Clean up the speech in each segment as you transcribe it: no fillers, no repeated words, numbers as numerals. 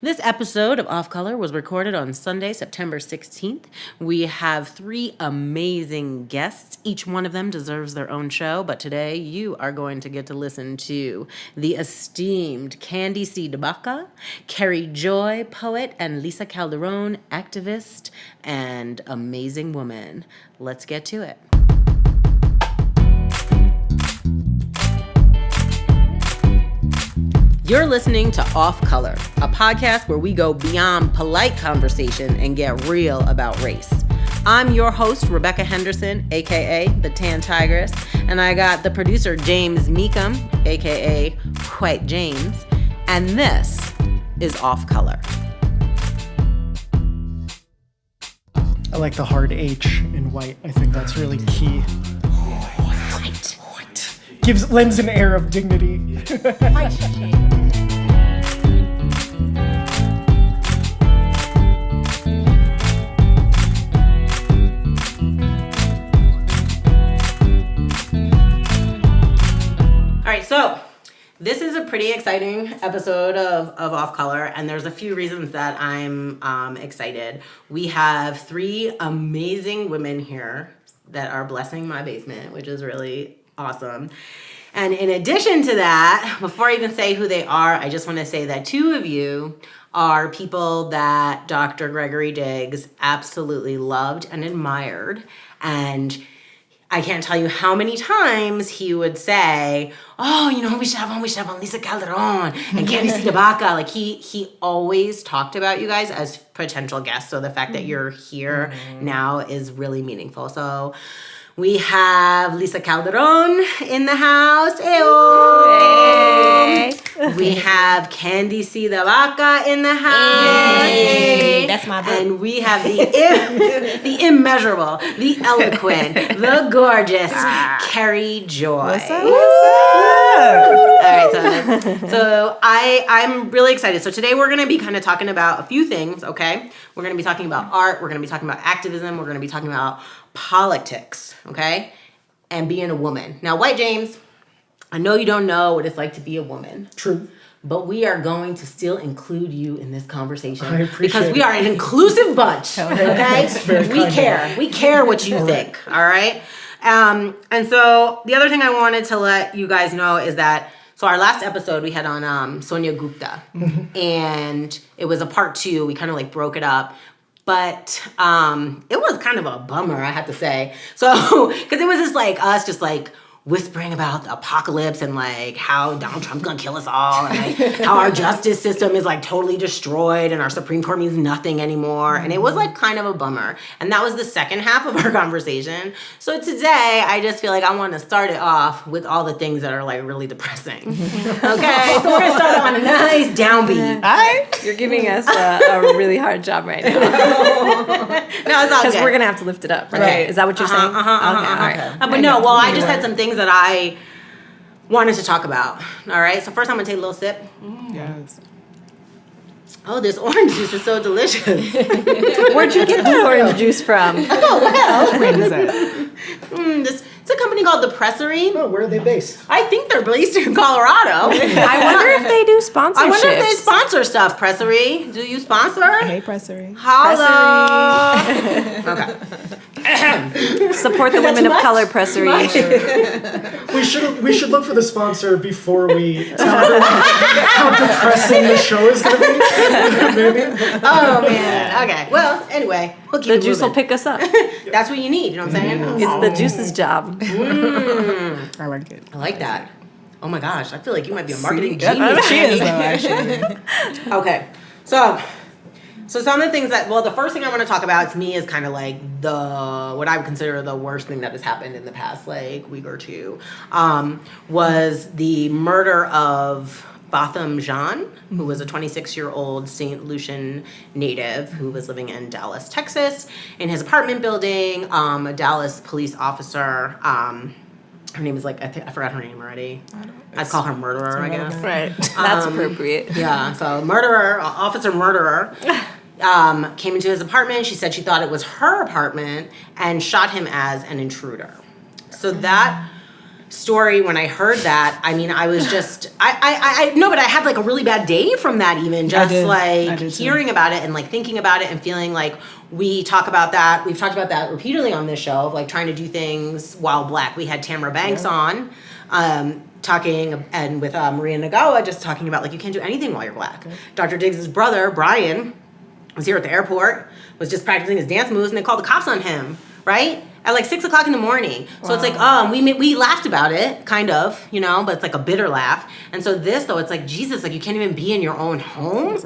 This episode of Off Color was recorded on Sunday, September 16th. We have 3 amazing guests. Each one of them deserves their own show, but today you are going to get to listen to the esteemed Candi CdeBaca, Kerrie Joy, poet, and Lisa Calderón, activist and amazing woman. Let's get to it. You're listening to Off Color, a podcast where we go beyond polite conversation and get real about race. I'm your host, Rebecca Henderson, aka the Tan Tigress, and I got the producer, James Meekum, aka White James, and this is Off Color. I like the hard H in white. I think that's really key. White. Lends an air of dignity. All right, so this is a pretty exciting episode of Off Color, and there's a few reasons that I'm excited. We have 3 amazing women here that are blessing my basement, which is really awesome. And in addition to that, before I even say who they are, I just want to say that 2 of you are people that Dr. Gregory Diggs absolutely loved and admired. And I can't tell you how many times he would say, oh, you know, we should have on Lisa Calderón and Candi CdeBaca. Like he always talked about you guys as potential guests. So the fact that you're here now is really meaningful. So we have Lisa Calderón in the house. Hey. We have Candi CdeBaca in the house. Hey. That's my book. And we have the immeasurable, the eloquent, the gorgeous Kerrie Joy. What's up? All right, so I'm really excited. So today we're going to be kind of talking about a few things, okay? We're going to be talking about art. We're going to be talking about activism. We're going to be talking about politics, okay? And being a woman. Now, White James, I know you don't know what it's like to be a woman. True. But we are going to still include you in this conversation. I appreciate because we are an inclusive bunch, okay? We kind care. We care what you think, all right? And so the other thing I wanted to let you guys know is that, so our last episode we had on Sonia Gupta, and it was a part 2. We kind of like broke it up. But it was kind of a bummer, I have to say. So, because it was just like us just like whispering about the apocalypse and like how Donald Trump's gonna kill us all and like how our justice system is like totally destroyed and our Supreme Court means nothing anymore. And it was like kind of a bummer. And that was the second half of our conversation. So today, I just feel like I want to start it off with all the things that are like really depressing. Okay, so we're gonna start on a nice downbeat. All right. You're giving us a really hard job right now. No, it's all Because good. we're going to have to lift it up, right? Right. Is that what you're saying? Okay, all right. But no, well, I just had some things that I wanted to talk about. All right, so first I'm gonna take a little sip. Yes. Oh, this orange juice is so delicious. Where'd you get that orange juice from? Oh, well. When is that? It's a company called The Pressery. Oh, where are they based? I think they're based in Colorado. I wonder if they do sponsorships. I wonder if they sponsor stuff, Pressery. Do you sponsor? Hey, Pressery. Holla. Okay. Support the women of color, Pressery. We should look for the sponsor before we tell everyone how depressing the show is going to be. Maybe. Oh, man. Okay. Well, anyway, we'll keep The it juice will moving. pick us up. That's what you need. You know what I'm saying? It's the juice's job. I like it. I like that. Oh my gosh, I feel like you might be a marketing See? genius. She is, though, actually. Okay, so some of the things that, well, the first thing I want to talk about to me is kind of like what I would consider the worst thing that has happened in the past like week or two, was the murder of Botham Jean, who was a 26-year-old St. Lucian native who was living in Dallas, Texas, in his apartment building. A Dallas police officer, her name is like, I forgot her name already. I'd call her murderer, I guess. Right. That's appropriate. Yeah, so officer murderer, came into his apartment. She said she thought it was her apartment and shot him as an intruder. So that story, when I heard that, I mean, I was just, I no, but I had like a really bad day from that, even just I did too. hearing about it and like thinking about it and feeling like we've talked about that repeatedly on this show of like trying to do things while Black. We had Tamara Banks on, talking, and with Maria Nagawa, just talking about like you can't do anything while you're Black. Dr. Diggs' brother, Brian, was here at the airport, was just practicing his dance moves, and they called the cops on him, right? At like 6 o'clock in the morning. So it's like, we laughed about it, kind of, you know, but it's like a bitter laugh. And so this, though, it's like, Jesus, like you can't even be in your own home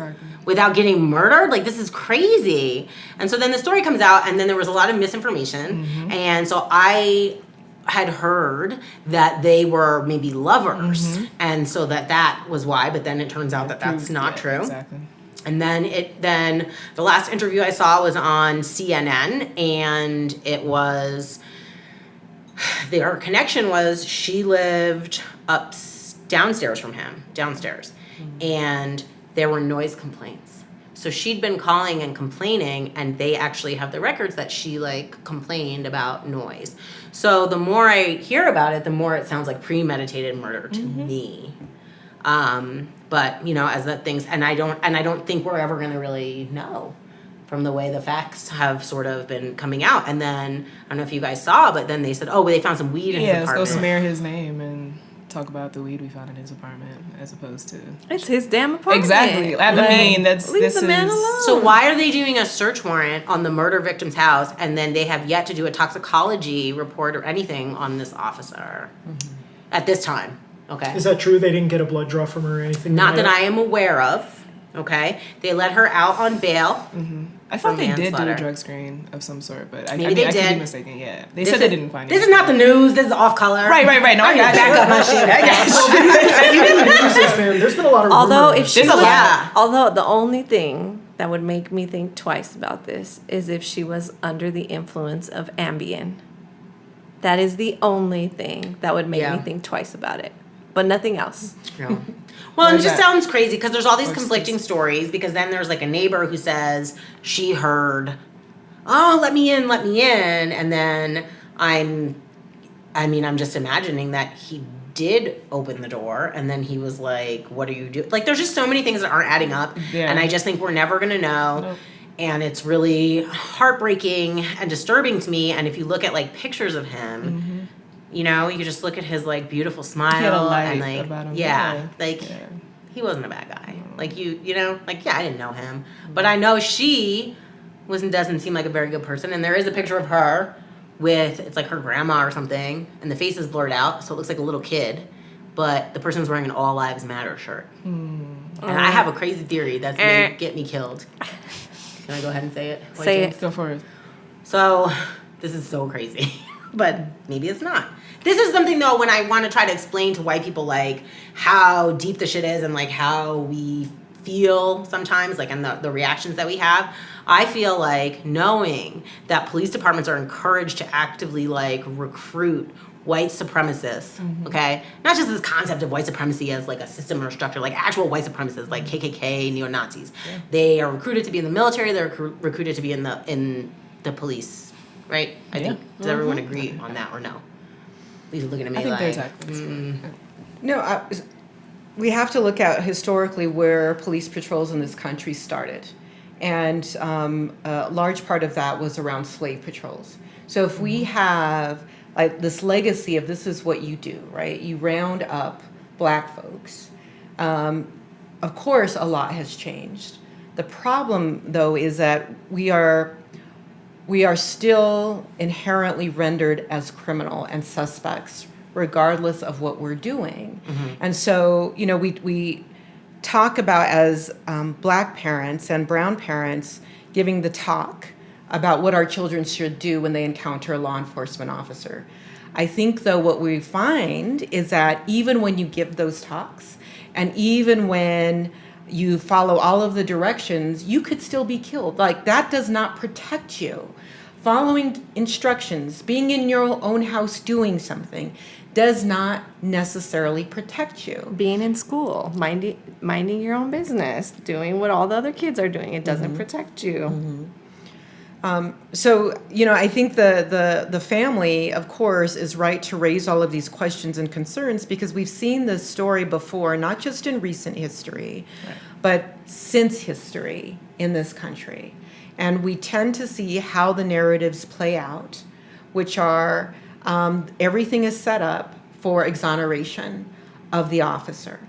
without getting murdered. Like, this is crazy. And so then the story comes out, and then there was a lot of misinformation. And so I had heard that they were maybe lovers. And so that was why, but then it turns out that that's not true. Exactly. And then the last interview I saw was on CNN, and it was, their connection was she lived downstairs from him, and there were noise complaints. So she'd been calling and complaining, and they actually have the records that she like complained about noise. So the more I hear about it, the more it sounds like premeditated murder to me. But you know, as that things, and I don't think we're ever going to really know from the way the facts have sort of been coming out. And then I don't know if you guys saw, but then they said, oh, well, they found some weed in his apartment. Yeah, let's go smear his name and talk about the weed we found in his apartment, as opposed to It's his damn apartment. exactly. I mean, Leave the man alone. So why are they doing a search warrant on the murder victim's house, and then they have yet to do a toxicology report or anything on this officer at this time? Okay. Is that true? They didn't get a blood draw from her or anything? Not that I am aware of. Okay. They let her out on bail. I thought they did do manslaughter. a drug screen of some sort, but I Maybe they could did. be mistaken. Yeah, they said they didn't find it. This is not the news. This is off color. Right. No, I got Back up my shit. There's been a lot of Although rumors. if she There's a was, lot. although the only thing that would make me think twice about this is if she was under the influence of Ambien. That is the only thing that would make me think twice about it, but nothing else. No. Well, and it Where's just that? sounds crazy because there's all these conflicting stories, because then there's like a neighbor who says she heard, oh, let me in. And then I'm just imagining that he did open the door, and then he was like, what are you doing? Like, there's just so many things that aren't adding up. Yeah. And I just think we're never going to know. Nope. And it's really heartbreaking and disturbing to me. And if you look at like pictures of him, you know, you just look at his like beautiful smile He had a light and like, about him. he wasn't a bad guy. Like you know, like I didn't know him, but I know she doesn't seem like a very good person. And there is a picture of her with, it's like her grandma or something, and the face is blurred out, so it looks like a little kid, but the person's wearing an All Lives Matter shirt. And I have a crazy theory that's gonna get me killed. Can I go ahead and say it? Say it. Go for it. So, this is so crazy, but maybe it's not. This is something, though, when I want to try to explain to white people, like, how deep the shit is and, like, how we feel sometimes, like, and the reactions that we have. I feel like knowing that police departments are encouraged to actively, like, recruit white supremacists, okay? Not just this concept of white supremacy as, like, a system or a structure, like, actual white supremacists, like KKK, neo-Nazis. Yeah. They are recruited to be in the military. They're recruited to be in the police, right? I think. Does everyone agree on that or no? Lisa looking at me I think like... they're exactly. No, we have to look at historically where police patrols in this country started. And a large part of that was around slave patrols. So if we have like this legacy of this is what you do, right? You round up black folks. Of course, a lot has changed. The problem, though, is that we are still inherently rendered as criminal and suspects, regardless of what we're doing. And so, you know, we talk about as black parents and brown parents giving the talk about what our children should do when they encounter a law enforcement officer. I think, though, what we find is that even when you give those talks, and even when you follow all of the directions, you could still be killed. Like, that does not protect you. Following instructions, being in your own house doing something, does not necessarily protect you. Being in school, minding your own business, doing what all the other kids are doing, it doesn't protect you. So, I think the family, of course, is right to raise all of these questions and concerns because we've seen this story before, not just in recent history, but since history in this country. And we tend to see how the narratives play out, which are everything is set up for exoneration of the officer.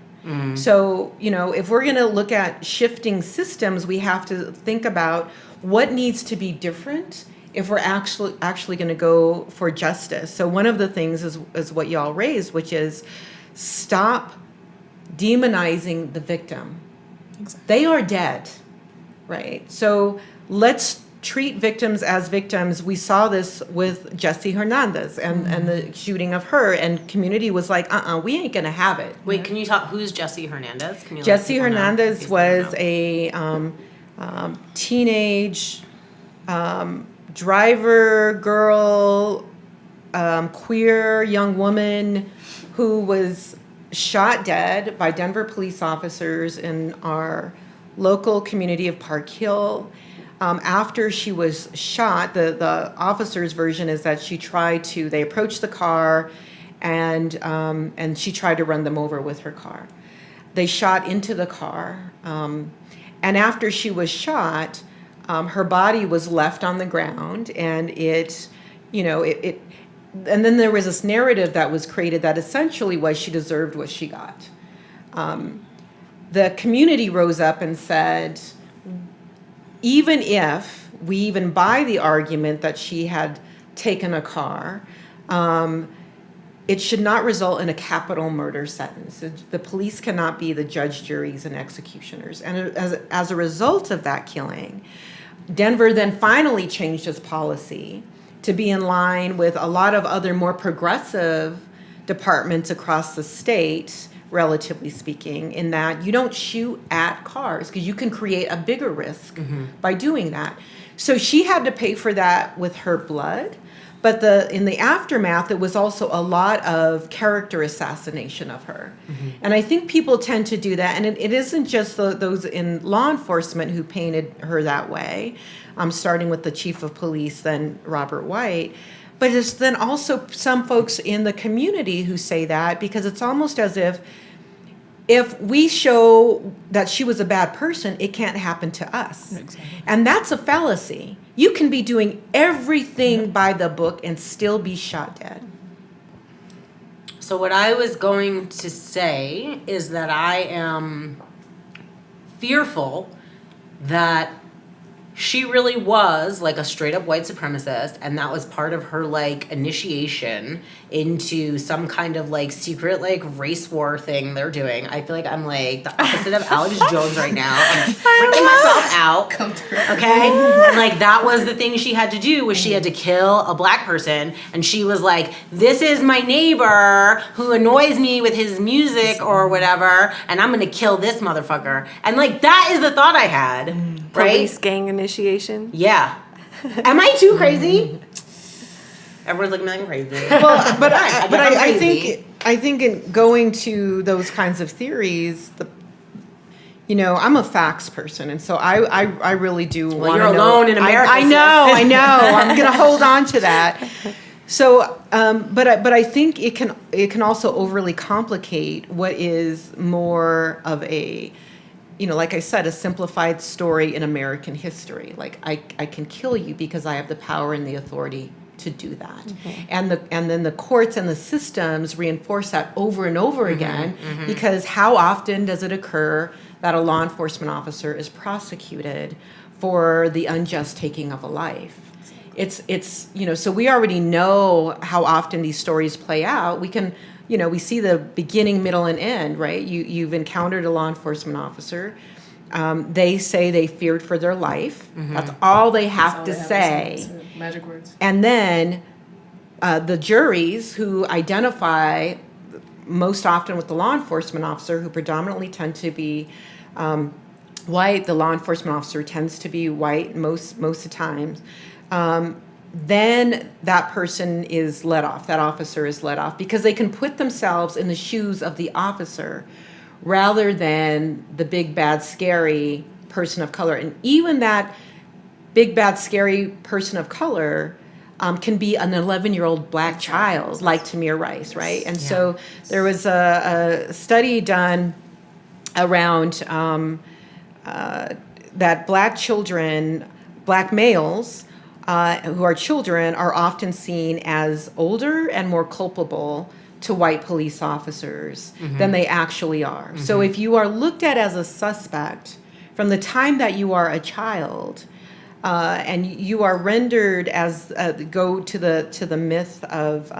So, if we're going to look at shifting systems, we have to think about what needs to be different if we're actually going to go for justice. So one of the things is what y'all raised, which is stop demonizing the victim. Exactly. They are dead, right? So let's treat victims as victims. We saw this with Jessie Hernandez and the shooting of her, and community was like, we ain't gonna have it. Wait, can you talk, who's Jessie Hernandez? Can you Jessie Hernandez was a teenage driver girl, queer young woman who was shot dead by Denver police officers in our local community of Park Hill. After she was shot, the officer's version is that they approached the car and she tried to run them over with her car. They shot into the car. And after she was shot, her body was left on the ground, and and then there was this narrative that was created that essentially was she deserved what she got. The community rose up and said, even if we even buy the argument that she had taken a car, it should not result in a capital murder sentence. The police cannot be the judge, juries, and executioners. And as a result of that killing, Denver then finally changed its policy to be in line with a lot of other more progressive departments across the state, relatively speaking, in that you don't shoot at cars because you can create a bigger risk by doing that. So she had to pay for that with her blood. But in the aftermath, it was also a lot of character assassination of her. And I think people tend to do that. And it isn't just those in law enforcement who painted her that way, starting with the chief of police, then Robert White. But it's then also some folks in the community who say that because it's almost as if we show that she was a bad person, it can't happen to us. Exactly. And that's a fallacy. You can be doing everything by the book and still be shot dead. So what I was going to say is that I am fearful that she really was like a straight up white supremacist, and that was part of her like initiation into some kind of like secret like race war thing they're doing. I feel like I'm like the opposite of Alex Jones right now. I'm freaking myself out. Okay? And like that was the thing she had to do, was she had to kill a black person, and she was like, this is my neighbor who annoys me with his music or whatever, and I'm gonna kill this motherfucker. And like that is the thought I had. Right? Police gang initiation. Yeah. Am I too crazy? Everyone's looking at me crazy. Well, but I think in going to those kinds of theories, I'm a facts person, and so I really do want to know. Well, you're alone in America. I know. I'm going to hold on to that. So, but I think it can also overly complicate what is more of a, like I said, a simplified story in American history. Like I can kill you because I have the power and the authority to do that. And then the courts and the systems reinforce that over and over again, because how often does it occur that a law enforcement officer is prosecuted for the unjust taking of a life? It's so we already know how often these stories play out. We can we see the beginning, middle, and end, right? You've encountered a law enforcement officer. They say they feared for their life. That's all they have to say. Magic words. And then the juries who identify most often with the law enforcement officer, who predominantly tend to be white. The law enforcement officer tends to be white most of the times. Then that person is let off. That officer is let off because they can put themselves in the shoes of the officer rather than the big, bad, scary person of color. And even that big, bad, scary person of color can be an 11-year-old black child like Tamir Rice, right? And so there was a study done around that black males who are children are often seen as older and more culpable to white police officers than they actually are. So if you are looked at as a suspect from the time that you are a child, and you are rendered as go to the myth of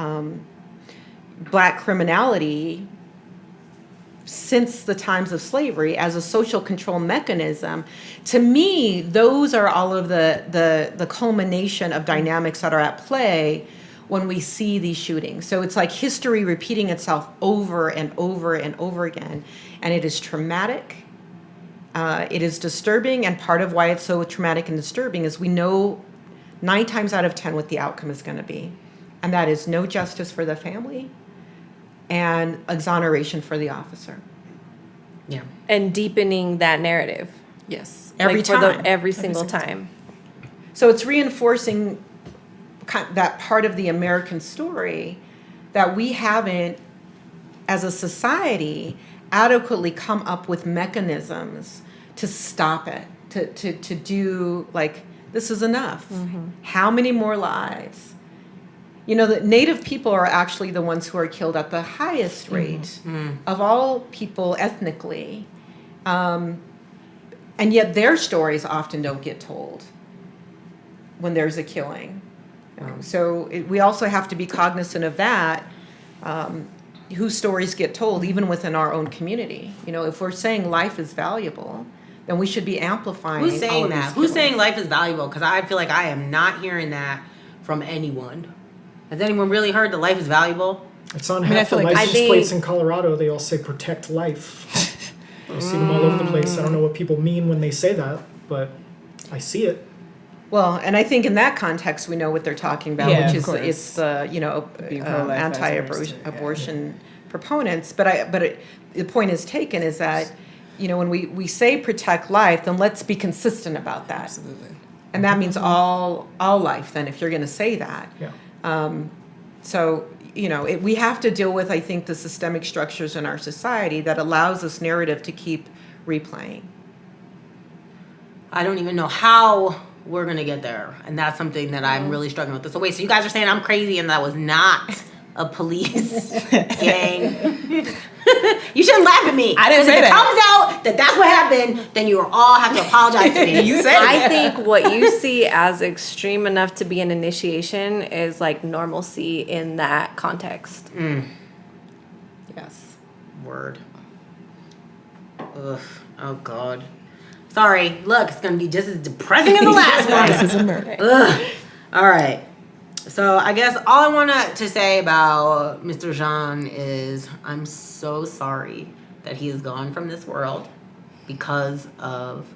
black criminality since the times of slavery as a social control mechanism, to me, those are all of the culmination of dynamics that are at play when we see these shootings. So it's like history repeating itself over and over and over again, and it is traumatic. It is disturbing, and part of why it's so traumatic and disturbing is we know 9 times out of 10 what the outcome is going to be, and that is no justice for the family and exoneration for the officer. Yeah. And deepening that narrative. Yes, Every single time. So it's reinforcing that part of the American story that we haven't, as a society, adequately come up with mechanisms to stop it, to do, like, this is enough. How many more lives? You know, the Native people are actually the ones who are killed at the highest rate of all people ethnically. And yet their stories often don't get told when there's a killing. We also have to be cognizant of that, whose stories get told, even within our own community. You know, if we're saying life is valuable, then we should be amplifying. Who's saying all of that? these Who's saying killings. life is valuable? Because I feel like I am not hearing that from anyone. Has anyone really heard that life is valuable? It's on I half feel the like- license plates in Colorado. They all say protect life. I see them all over the place. I don't know what people mean when they say that, but I see it. Well, and I think in that context, we know what they're talking about, Yeah, which of is course. it's the Being pro-life as anti-abortion proponents. But the point is taken is that, you know, when we say protect life, then let's be consistent about that. Absolutely. And that means all life. Then, if you're going to say that, Yeah. so you know, we have to deal with, I think, the systemic structures in our society that allows this narrative to keep replaying. I don't even know how we're going to get there. And that's something that I'm really struggling with. So wait, so you guys are saying I'm crazy and that was not a police gang? You shouldn't laugh at me. I didn't say if that. it comes out that that's what happened, then you all have to apologize to me. You said I think what you see as extreme enough to be an initiation is like normalcy in that context. Yes. Word. Ugh. Oh, God. Sorry. Look, it's going to be just as depressing as the last one. This is a murder. Ugh. All right. So I guess all I want to say about Mr. Jean is I'm so sorry that he is gone from this world because of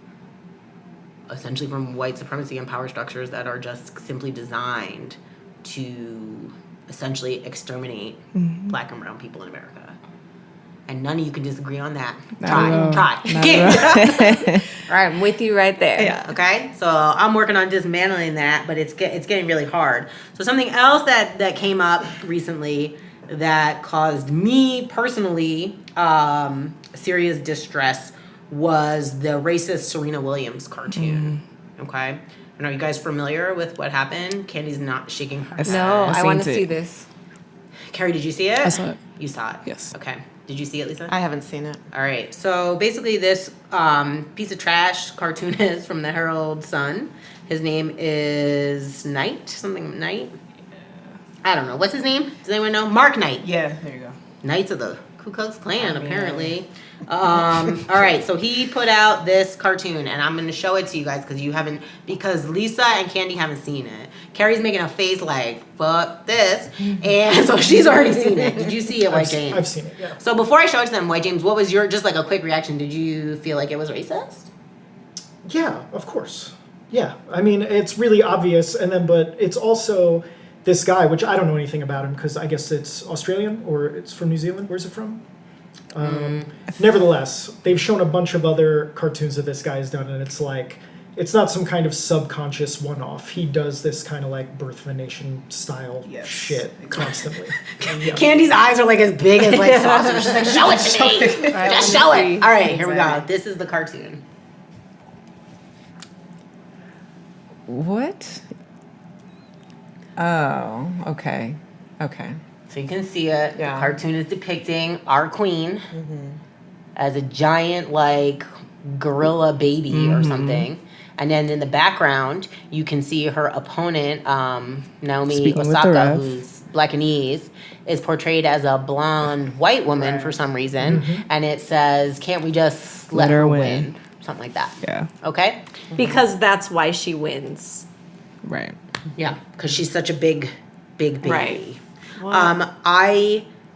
essentially from white supremacy and power structures that are just simply designed to essentially exterminate Black and brown people in America. And none of you can disagree on that. Try. Not All Right, I'm with you right there. Yeah. Okay, so I'm working on dismantling that, but it's getting really hard. So something else that came up recently that caused me personally serious distress was the racist Serena Williams cartoon. Okay, and are you guys familiar with what happened? Candy's not shaking her head. No, I want to seen see it. this. Kerrie, did you see it? I saw it. You saw it. Yes. Okay. Did you see it, Lisa? I haven't seen it. All right. So basically, this piece of trash cartoonist from the Herald Sun. His name is Knight. Something Knight. I don't know. What's his name? Does anyone know? Mark Knight. Yeah, there you go. Knights of the Ku Klux Klan, apparently. All right. So he put out this cartoon, and I'm going to show it to you guys because Lisa and Candy haven't seen it. Kerrie's making a face like, fuck this. And so she's already seen it. Did you see it, White James? I've seen it, yeah. So before I show it to them, White James, what was your, just like a quick reaction? Did you feel like it was racist? Yeah, of course. Yeah, I mean, it's really obvious, but it's also this guy, which I don't know anything about him because I guess it's Australian or it's from New Zealand. Where's it from? Nevertheless, they've shown a bunch of other cartoons that this guy has done, and it's like, it's not some kind of subconscious one-off. He does this kind of like Birth of a Nation style shit constantly. Yeah. Candy's eyes are like as big as like saucers. She's like, show it to me. Just show it. All right, here we go. This is the cartoon. What? Oh, okay. Okay. So you can see it. Yeah. The cartoon is depicting our queen as a giant like gorilla baby or something. And then in the background, you can see her opponent, Naomi Speaking with the Osaka, ref. who's Blackanese, is portrayed as a blonde white woman for some reason. And it says, can't we just let her win? Something like that. Yeah. Okay? Because that's why she wins. Right. Yeah, because she's such a big baby. Right.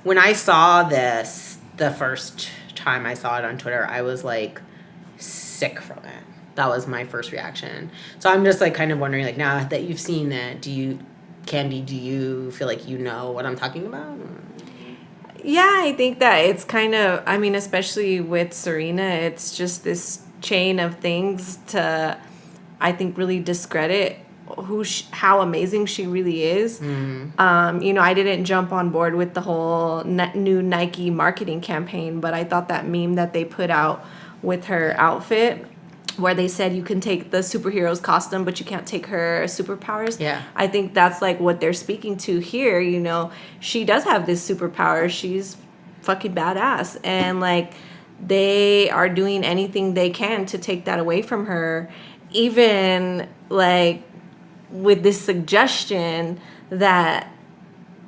When I saw this the first time I saw it on Twitter, I was like sick from it. That was my first reaction. So I'm just like kind of wondering, like, now that you've seen it, Candy, do you feel like you know what I'm talking about? Yeah, I think that it's kind of, I mean, especially with Serena, it's just this chain of things to, I think, really discredit how amazing she really is. I didn't jump on board with the whole new Nike marketing campaign, but I thought that meme that they put out with her outfit, where they said you can take the superhero's costume, but you can't take her superpowers. Yeah. I think that's like what they're speaking to here. She does have this superpower. She's fucking badass. And like, they are doing anything they can to take that away from her. Even like with this suggestion that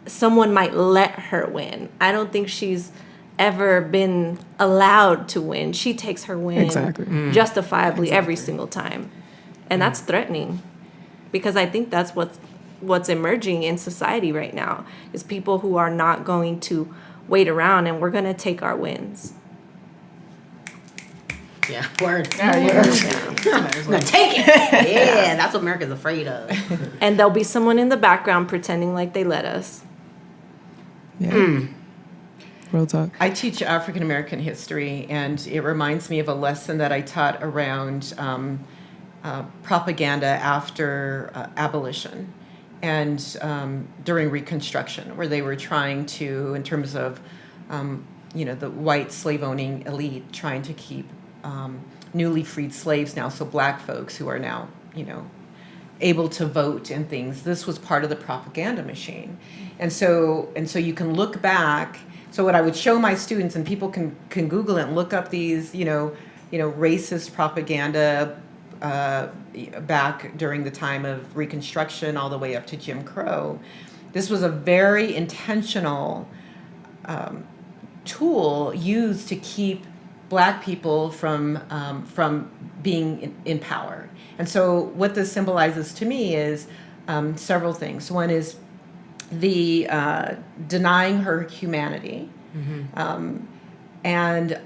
someone might let her win. I don't think she's ever been allowed to win. She takes her win justifiably every single time. And that's threatening, because I think that's what's emerging in society right now is people who are not going to wait around, and we're going to take our wins. Yeah, word. Yeah. I'm gonna take it. Yeah, that's what America's afraid of. And there'll be someone in the background pretending like they let us. Yeah. Real talk. I teach African American history, and it reminds me of a lesson that I taught around propaganda after abolition and during Reconstruction, where they were trying to, in terms of, the white slave-owning elite, trying to keep newly freed slaves now, so black folks who are now, able to vote and things. This was part of the propaganda machine, and so you can look back. So what I would show my students, and people can Google it and look up these, racist propaganda back during the time of Reconstruction all the way up to Jim Crow. This was a very intentional tool used to keep black people from being in power. And so what this symbolizes to me is several things. One is the denying her humanity, and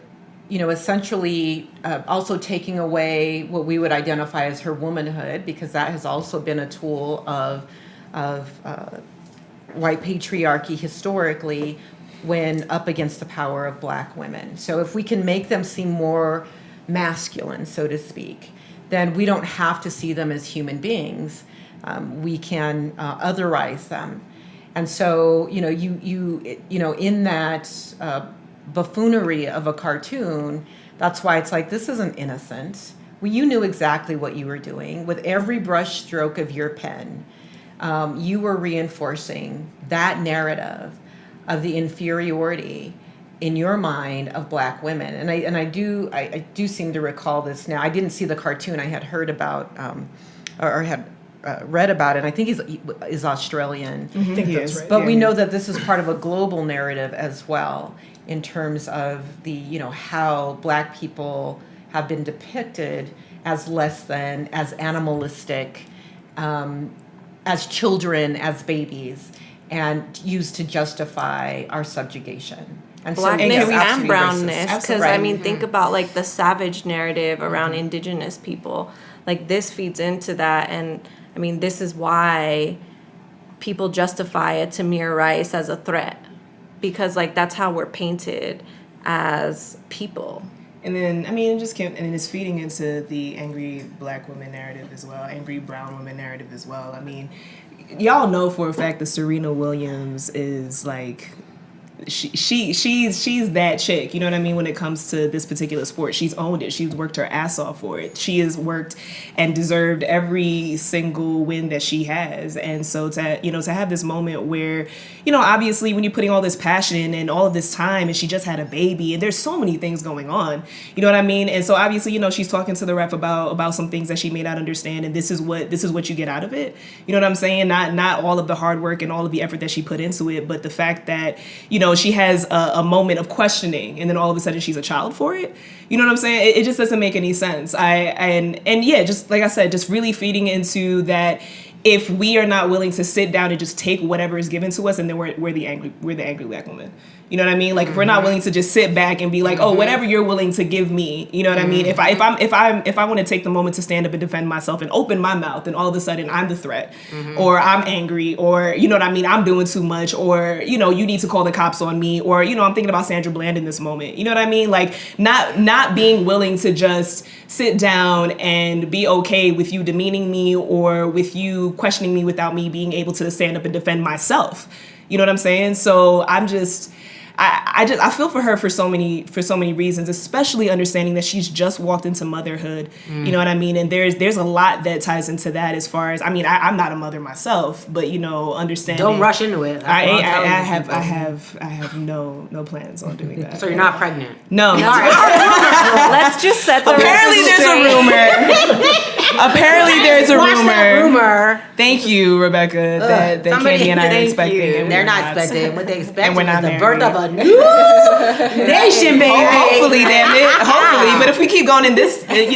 essentially also taking away what we would identify as her womanhood, because that has also been a tool of white patriarchy historically when up against the power of black women. So if we can make them seem more masculine, so to speak, then we don't have to see them as human beings. We can otherize them. And so, in that buffoonery of a cartoon, that's why it's like, this isn't innocent. Well, you knew exactly what you were doing. With every brush stroke of your pen, you were reinforcing that narrative of the inferiority in your mind of black women. And I do seem to recall this now. I didn't see the cartoon. I had heard about, or had read about it. I think he's Australian. I think that's right. But we know that this is part of a global narrative as well, in terms of the, how black people have been depicted as less than, as animalistic, as children, as babies, and used to justify our subjugation. And Blackness so, and brownness, because Right. think about like the savage narrative around indigenous people. Like this feeds into that, and this is why people justify a Tamir Rice as a threat, because like that's how we're painted as people. And then, I mean, it just can't, and it's feeding into the angry black woman narrative as well, angry brown woman narrative as well. I mean, y'all know for a fact that Serena Williams is like, she's that chick, you know what I mean, when it comes to this particular sport. She's owned it. She's worked her ass off for it. She has worked and deserved every single win that she has. And so to have this moment where, obviously when you're putting all this passion and all of this time, and she just had a baby and there's so many things going on, you know what I mean? And so obviously, she's talking to the ref about some things that she may not understand, and this is what you get out of it. You know what I'm saying? Not all of the hard work and all of the effort that she put into it, but the fact that, she has a moment of questioning, and then all of a sudden she's a child for it. You know what I'm saying? It just doesn't make any sense. Just like I said, just really feeding into that. If we are not willing to sit down and just take whatever is given to us, and then we're the angry black woman. You know what I mean? Like, if we're not willing to just sit back and be like, oh, whatever you're willing to give me, you know what I mean? If I want to take the moment to stand up and defend myself and open my mouth, and all of a sudden I'm the threat, or I'm angry, or you know what I mean, I'm doing too much, or you need to call the cops on me, or I'm thinking about Sandra Bland in this moment. You know what I mean? Like, not being willing to just sit down and be okay with you demeaning me, or with you questioning me without me being able to stand up and defend myself. You know what I'm saying? So I feel for her for so many reasons, especially understanding that she's just walked into motherhood. You know what I mean? And there's a lot that ties into that, as far as, I mean, I'm not a mother myself, but understanding. Don't rush into it. I have no plans on doing that. So you're not pregnant? No. Let's just set the Apparently there's a rumor. Apparently there's a rumor. Thank you, Rebecca, that Candi and I are expecting. They're not expecting. What they expect we're not is the married. birth of a new nation, baby. Hopefully, damn it. Hopefully. But if we keep going in this, in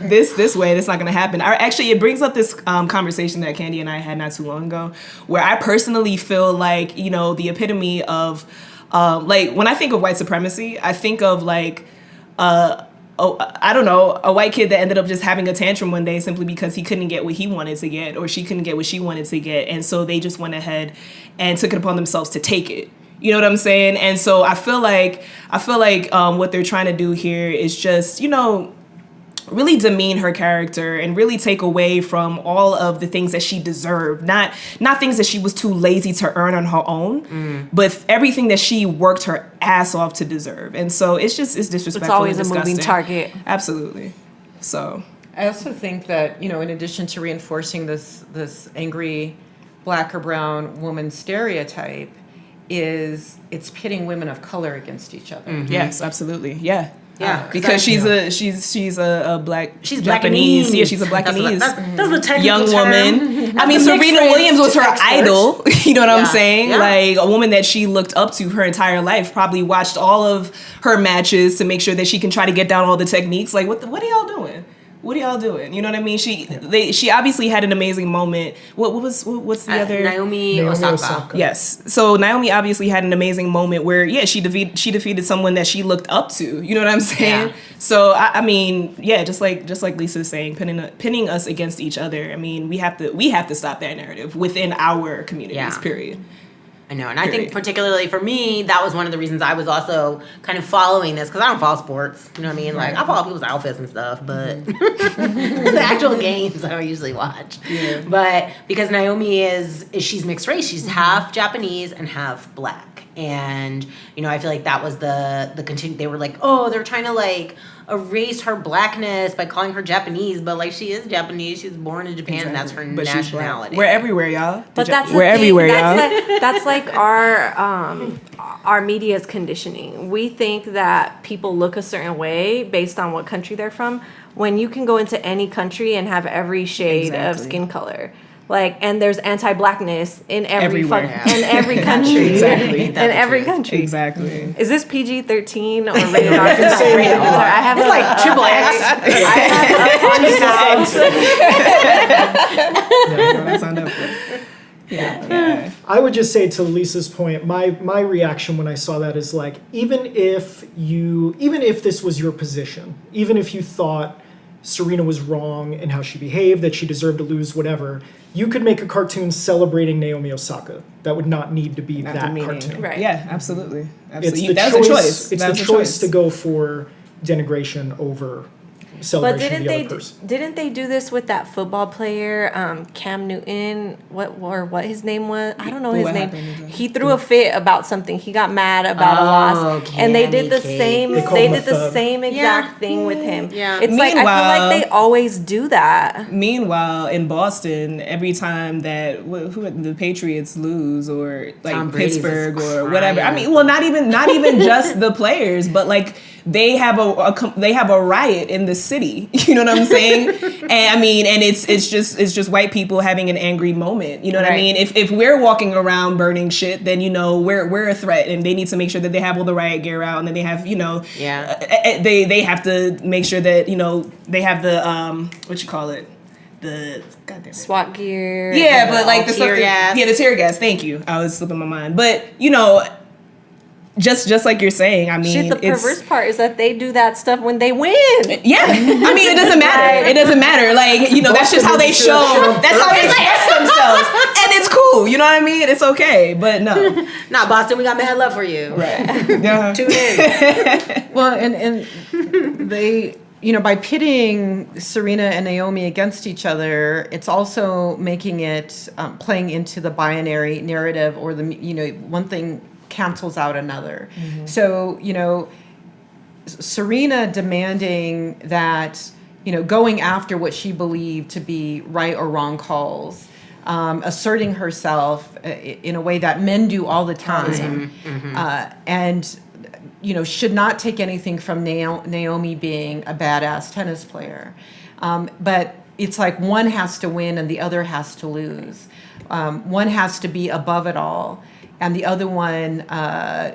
this way, that's not going to happen. Actually, it brings up this conversation that Candi and I had not too long ago, where I personally feel like, the epitome of, like, when I think of white supremacy, I think of like, I don't know, a white kid that ended up just having a tantrum one day simply because he couldn't get what he wanted to get, or she couldn't get what she wanted to get. And so they just went ahead and took it upon themselves to take it. You know what I'm saying? And so I feel like what they're trying to do here is just, really demean her character and really take away from all of the things that she deserved. Not things that she was too lazy to earn on her own, but everything that she worked her ass off to deserve. And so it's disrespectful. It's always and a moving target. Absolutely. So I also think that, in addition to reinforcing this angry black or brown woman stereotype, it's pitting women of color against each other. Yes, absolutely. Yeah. Yeah, because she's a black She's Japanese. Blackanese. Yeah, she's a Blackanese. That's the technical young term. woman. I mean, Serena Williams was her idol. You know what I'm saying? Yeah. Like, a woman that she looked up to her entire life. Probably watched all of her matches to make sure that she can try to get down all the techniques. Like, what are y'all doing? What are y'all doing? You know what I mean? She obviously had an amazing moment. What's the other? Naomi Osaka. Yes. So Naomi obviously had an amazing moment where, she defeated someone that she looked up to. You know what I'm saying? Yeah. So I mean, just like Lisa's saying, pinning us against each other. I mean, we have to stop that narrative within our communities. Yeah. Period. I know, and I think particularly for me, that was one of the reasons I was also kind of following this, because I don't follow sports, you know what I mean? Like, I follow people's outfits and stuff, but the actual games I don't usually watch. Yeah. But because Naomi she's mixed race, she's half Japanese and half black, and I feel like that was the continue. They were like, they're trying to like erase her blackness by calling her Japanese, but like, she is Japanese. She was born in Japan, and that's her nationality. We're everywhere, y'all. But We're everywhere, y'all. That's like our media's conditioning. We think that people look a certain way based on what country they're from, when you can go into any country and have every shade of skin color. Like, and there's anti-blackness in every in every country. Exactly. In every country. Exactly. Is this PG-13 or rated R? I have like triple X. That's on Netflix. Yeah. I would just say, to Lisa's point, my reaction when I saw that is like, even if this was your position, even if you thought Serena was wrong in how she behaved, that she deserved to lose, whatever, you could make a cartoon celebrating Naomi Osaka. That would not need to be that cartoon. Right. Yeah, absolutely. It's the That's choice, a choice. It's the choice to go for denigration over But celebration of the other person. didn't they do this with that football player, Cam Newton? What his name was? I don't know his What name. happened exactly? He threw a fit about something. He got mad about a loss, and they did the same. They called They him a did the thug. same exact thing with him. Yeah. It's like I feel Meanwhile- like they always do that. Meanwhile, in Boston, every time that who the Patriots lose or like Tom Brady's Pittsburgh just or whatever, I crying. mean, well, not even just the players, but like they have a riot in the city. You know what I'm saying? And I mean, and it's just white people having an angry moment. You know what I Right. mean? If we're walking around burning shit, then you know we're a threat, and they need to make sure that they have all the riot gear out, and then they have they have to make sure that they have the what you call it, the goddamn SWAT gear. yeah, but like the tear stuff gas. the tear gas. Thank you. I was slipping my mind, but just like you're saying, I mean, Shit, the perverse part is that they do that stuff when they win. yeah, I mean, it doesn't matter. It doesn't matter. Like, that's just how they show. That's how they express themselves, and it's cool. You know what I mean? It's okay. But no, Nah, Boston, we got mad love for you. right? Yeah. Tune in. Well, and they, by pitting Serena and Naomi against each other, it's also making it playing into the binary narrative, or one thing cancels out another. Mm-hmm. So, Serena demanding that, going after what she believed to be right or wrong calls, asserting herself in a way that men do all the time, and should not take anything from Naomi being a badass tennis player. But it's like one has to win and the other has to lose. One has to be above it all, and the other one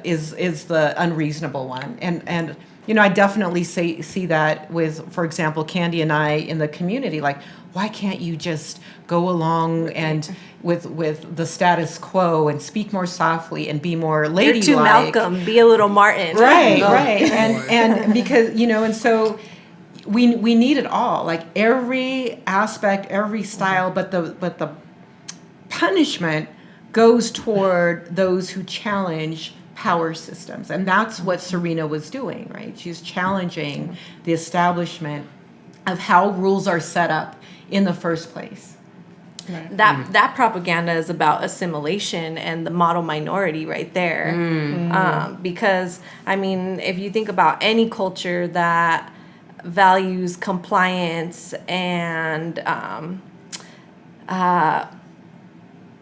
is the unreasonable one. And I definitely see that with, for example, Candi and I in the community. Like, why can't you just go along and with the status quo and speak more softly and be more ladylike? You're too Malcolm. Be a little Martin. Right. And because, and so we need it all, like every aspect, every style, but the punishment goes toward those who challenge power systems. And that's what Serena was doing, right? She's challenging the establishment of how rules are set up in the first place. Right. That propaganda is about assimilation and the model minority right there. Because, I mean, if you think about any culture that values compliance and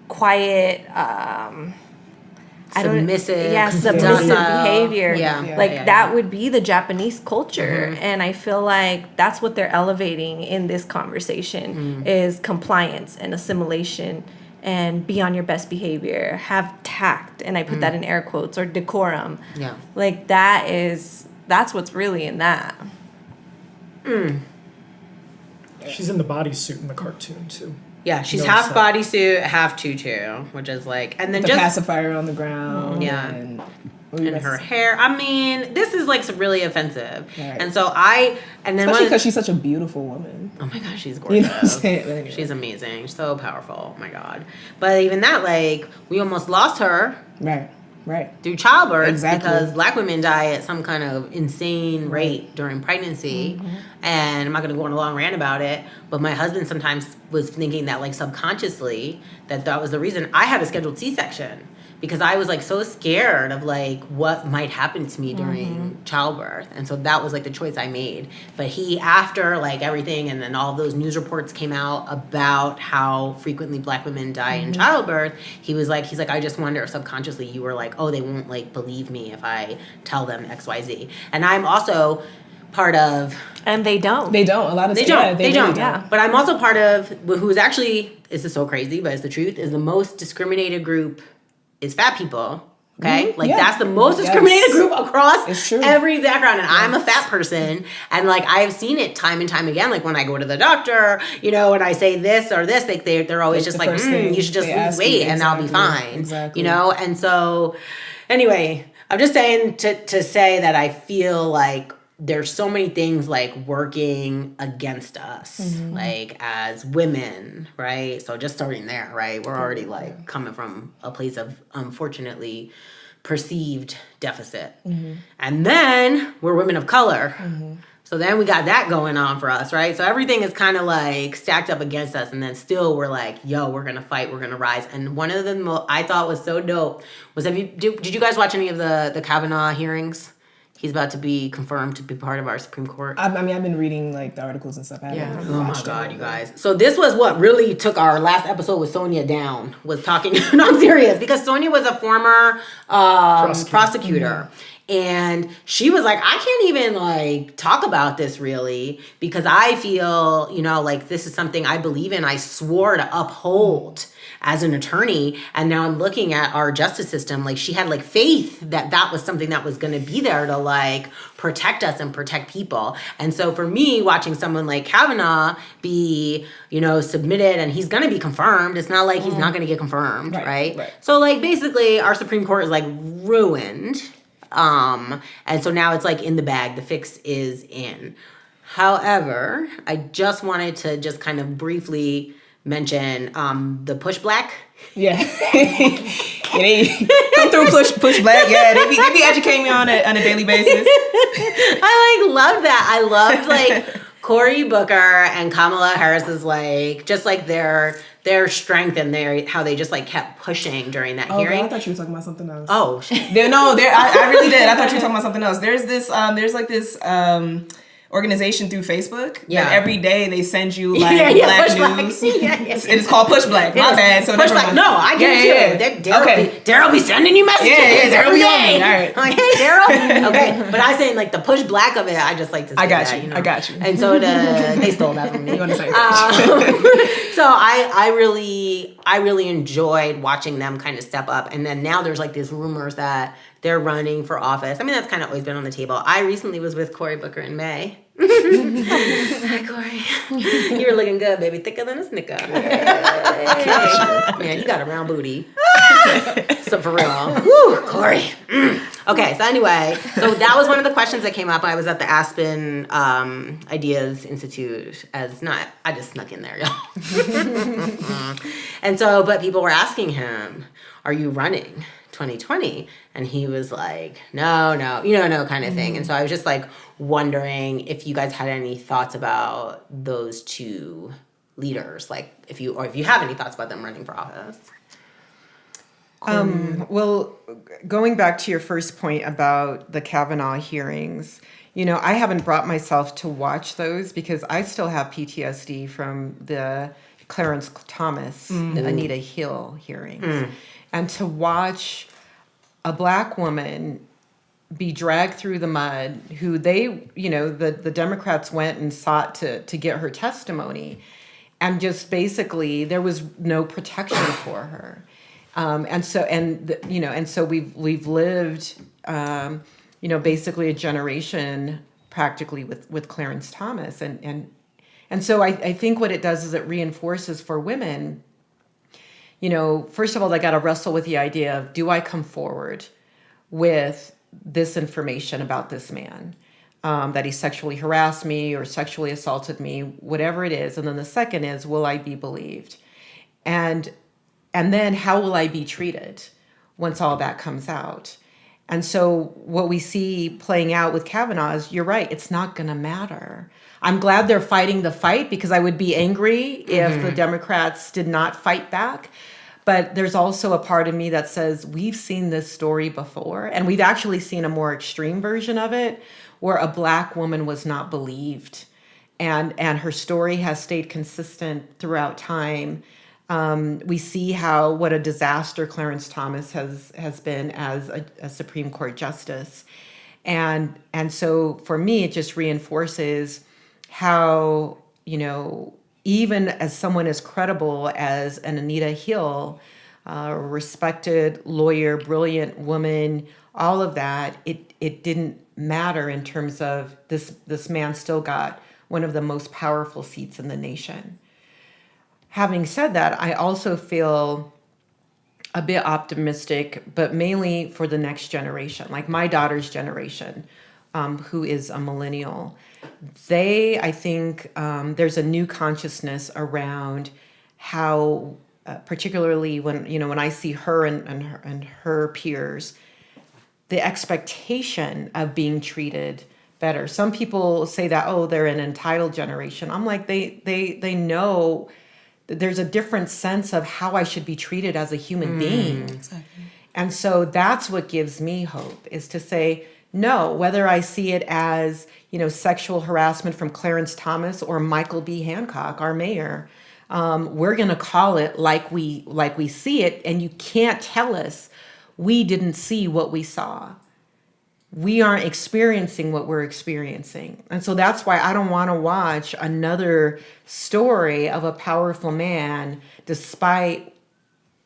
quiet, Submissive behavior. Yeah. That would be the Japanese culture. And I feel like that's what they're elevating in this conversation is compliance and assimilation and be on your best behavior, have tact, and I put that in air quotes, or decorum. Yeah. Like that's what's really in that. She's in the bodysuit in the cartoon too. Yeah, she's Notice half that. bodysuit, half tutu, which is like, and then The just pacifier on the ground. Yeah. And her hair. I mean, this is like really offensive. Right. And so and then especially because she's such a beautiful woman. oh my gosh, she's You know what I'm gorgeous. saying? But anyway. She's amazing. So powerful. Oh my God. But even that, like, we almost lost her Right. through childbirth Exactly. because Black women die at some kind of insane rate during pregnancy. And I'm not going to go on a long rant about it, but my husband sometimes was thinking that, like, subconsciously that was the reason I had a scheduled C-section, because I was like so scared of like what might happen to me during childbirth. And so that was like the choice I made. But he, after like everything, and then all those news reports came out about how frequently Black women die in childbirth, he's like, I just wonder if subconsciously you were like, oh, they won't like believe me if I tell them XYZ. And I'm also part of, And they don't. They don't. A lot of they yeah, don't. they They really don't. Yeah. But I'm also part of who's actually, this is so crazy, but it's the truth, is the most discriminated group is fat people. Okay? Like, Yeah. that's the most Yes. discriminated group across It's true. every background. And I'm a fat person. And like, I've seen it time and time again. Like, when I go to the doctor, and I say this or this, like they're always Like just the like, first thing you should just they lose ask you. weight and I'll be Exactly. fine. Exactly. And so anyway, I'm just saying to say that I feel like there's so many things like working against us, like as women, right? So just starting there, right? We're already like coming from a place of unfortunately perceived deficit. And then we're women of color. So then we got that going on for us, right? So everything is kind of like stacked up against us. And then still we're like, yo, we're going to fight. We're going to rise. And one of them I thought was so dope was, did you guys watch any of the Kavanaugh hearings? He's about to be confirmed to be part of our Supreme Court. I mean, I've been reading like the articles and stuff. I haven't Oh my watched God, it. you guys. So this was what really took our last episode with Sonia down, was talking, no, I'm serious, because Sonia was a former prosecutor. And she was like, I can't even like talk about this really, because I feel, you know, like this is something I believe in. I swore to uphold as an attorney. And now I'm looking at our justice system. Like she had like faith that that was something that was going to be there to like protect us and protect people. And so for me, watching someone like Kavanaugh be, you know, submitted and he's going to be confirmed. It's not like he's not going to get confirmed. Right. So like basically our Supreme Court is like ruined. And so now it's like in the bag, the fix is in. However, I just wanted to just kind of briefly mention, the push black. Yeah. They come through push black. Yeah, they be educating me on a daily basis. I like love that. I loved like Cory Booker and Kamala Harris's like, just like their strength and how they just like kept pushing during that hearing. I thought you were talking about something else. Oh, I really did. I thought you were talking about something else. There's this organization through Facebook that every day they send you like black news. It's called Push Black. My bad. So Push Black. No, I get it too. Daryl be sending you messages. Daryl be on. All right. I'm like, hey, Daryl. Okay, but I saying like the Push Black of it. I just like to say that, you know. I got you. And so they stole that from me. You want to say So I really enjoyed watching them kind of step up. And then now there's like these rumors that they're running for office. I mean, that's kind of always been on the table. I recently was with Cory Booker in May. Hi, Cory. You were looking good, baby. Thicker than a Snicker. Man, you got a round booty. So for real. Woo, Cory. Okay, so anyway, so that was one of the questions that came up. I was at the Aspen Ideas Institute I just snuck in there, y'all. And so, but people were asking him, are you running 2020? And he was like, no, no kind of thing. And so I was just like wondering if you guys had any thoughts about those two leaders, like if you have any thoughts about them running for office. Well, going back to your first point about the Kavanaugh hearings, you know, I haven't brought myself to watch those because I still have PTSD from the Clarence Thomas, the Anita Hill hearings. And to watch a black woman be dragged through the mud, who the Democrats went and sought to get her testimony, and just basically there was no protection for her. And so we've lived, basically a generation practically with Clarence Thomas. And so I think what it does is it reinforces for women, you know, first of all, they got to wrestle with the idea of, do I come forward with this information about this man, that he sexually harassed me or sexually assaulted me, whatever it is. And then the second is, will I be believed? And then how will I be treated once all that comes out? And so what we see playing out with Kavanaugh is, you're right, it's not going to matter. I'm glad they're fighting the fight, because I would be angry if the Democrats did not fight back. But there's also a part of me that says, we've seen this story before, and we've actually seen a more extreme version of it where a black woman was not believed. And her story has stayed consistent throughout time. We see what a disaster Clarence Thomas has been as a Supreme Court justice. And so for me, it just reinforces how, you know, even as someone as credible as an Anita Hill, a respected lawyer, brilliant woman, all of that, it didn't matter in terms of this man still got one of the most powerful seats in the nation. Having said that, I also feel a bit optimistic, but mainly for the next generation, like my daughter's generation, who is a millennial. I think there's a new consciousness around how, particularly when I see her and her peers, the expectation of being treated better. Some people say that, oh, they're an entitled generation. I'm like, they know that there's a different sense of how I should be treated as a human being. Exactly. And so that's what gives me hope, is to say, no, whether I see it as, sexual harassment from Clarence Thomas or Michael B. Hancock, our mayor, we're going to call it like we see it. And you can't tell us we didn't see what we saw. We aren't experiencing what we're experiencing. And so that's why I don't want to watch another story of a powerful man, despite,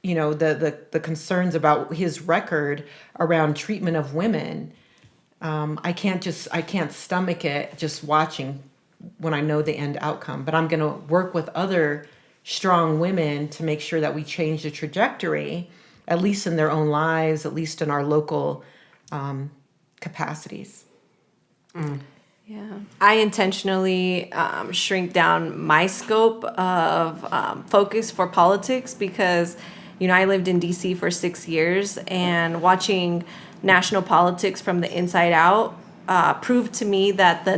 the concerns about his record around treatment of women. I can't stomach it just watching when I know the end outcome. But I'm going to work with other strong women to make sure that we change the trajectory, at least in their own lives, at least in our local capacities. Yeah, I intentionally shrink down my scope of focus for politics because, I lived in DC for 6 years, and watching national politics from the inside out proved to me that the